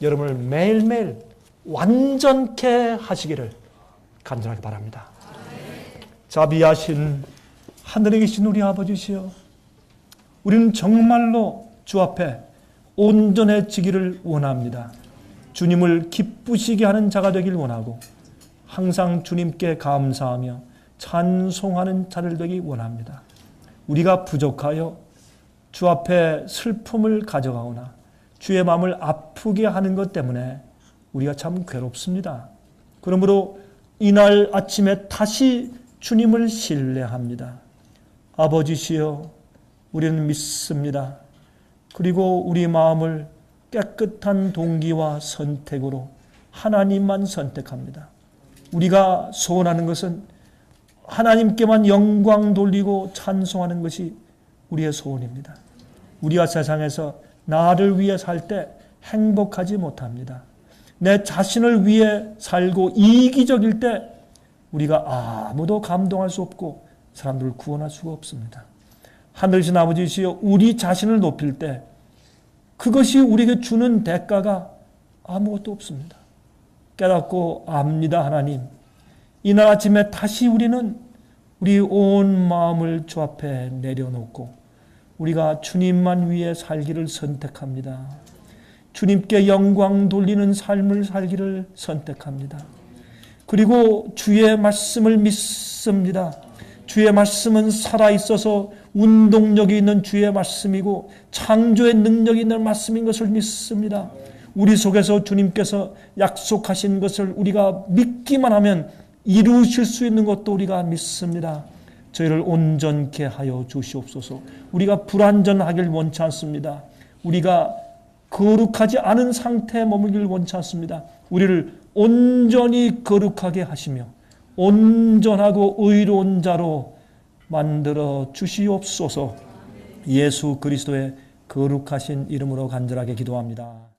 여러분을 매일매일 완전케 하시기를 간절하게 바랍니다. 자비하신 하늘에 계신 우리 아버지시여, 우리는 정말로 주 앞에 온전해지기를 원합니다. 주님을 기쁘시게 하는 자가 되길 원하고 항상 주님께 감사하며 찬송하는 자를 되기 원합니다. 우리가 부족하여 주 앞에 슬픔을 가져가거나 주의 마음을 아프게 하는 것 때문에 우리가 참 괴롭습니다. 그러므로 이날 아침에 다시 주님을 신뢰합니다. 아버지시여, 우리는 믿습니다. 그리고 우리 마음을 깨끗한 동기와 선택으로 하나님만 선택합니다. 우리가 소원하는 것은 하나님께만 영광 돌리고 찬송하는 것이 우리의 소원입니다. 우리가 세상에서 나를 위해 살 때 행복하지 못합니다. 내 자신을 위해 살고 이기적일 때 우리가 아무도 감동할 수 없고 사람들을 구원할 수가 없습니다. 하늘이신 아버지시여, 우리 자신을 높일 때 그것이 우리에게 주는 대가가 아무것도 없습니다. 깨닫고 압니다. 하나님, 이날 아침에 다시 우리는 우리 온 마음을 주 앞에 내려놓고 우리가 주님만 위해 살기를 선택합니다. 주님께 영광 돌리는 삶을 살기를 선택합니다. 그리고 주의 말씀을 믿습니다. 주의 말씀은 살아있어서 운동력이 있는 주의 말씀이고 창조의 능력이 있는 말씀인 것을 믿습니다. 우리 속에서 주님께서 약속하신 것을 우리가 믿기만 하면 이루실 수 있는 것도 우리가 믿습니다. 저희를 온전케 하여 주시옵소서. 우리가 불완전하길 원치 않습니다. 우리가 거룩하지 않은 상태에 머물기를 원치 않습니다. 우리를 온전히 거룩하게 하시며 온전하고 의로운 자로 만들어 주시옵소서. 예수 그리스도의 거룩하신 이름으로 간절하게 기도합니다.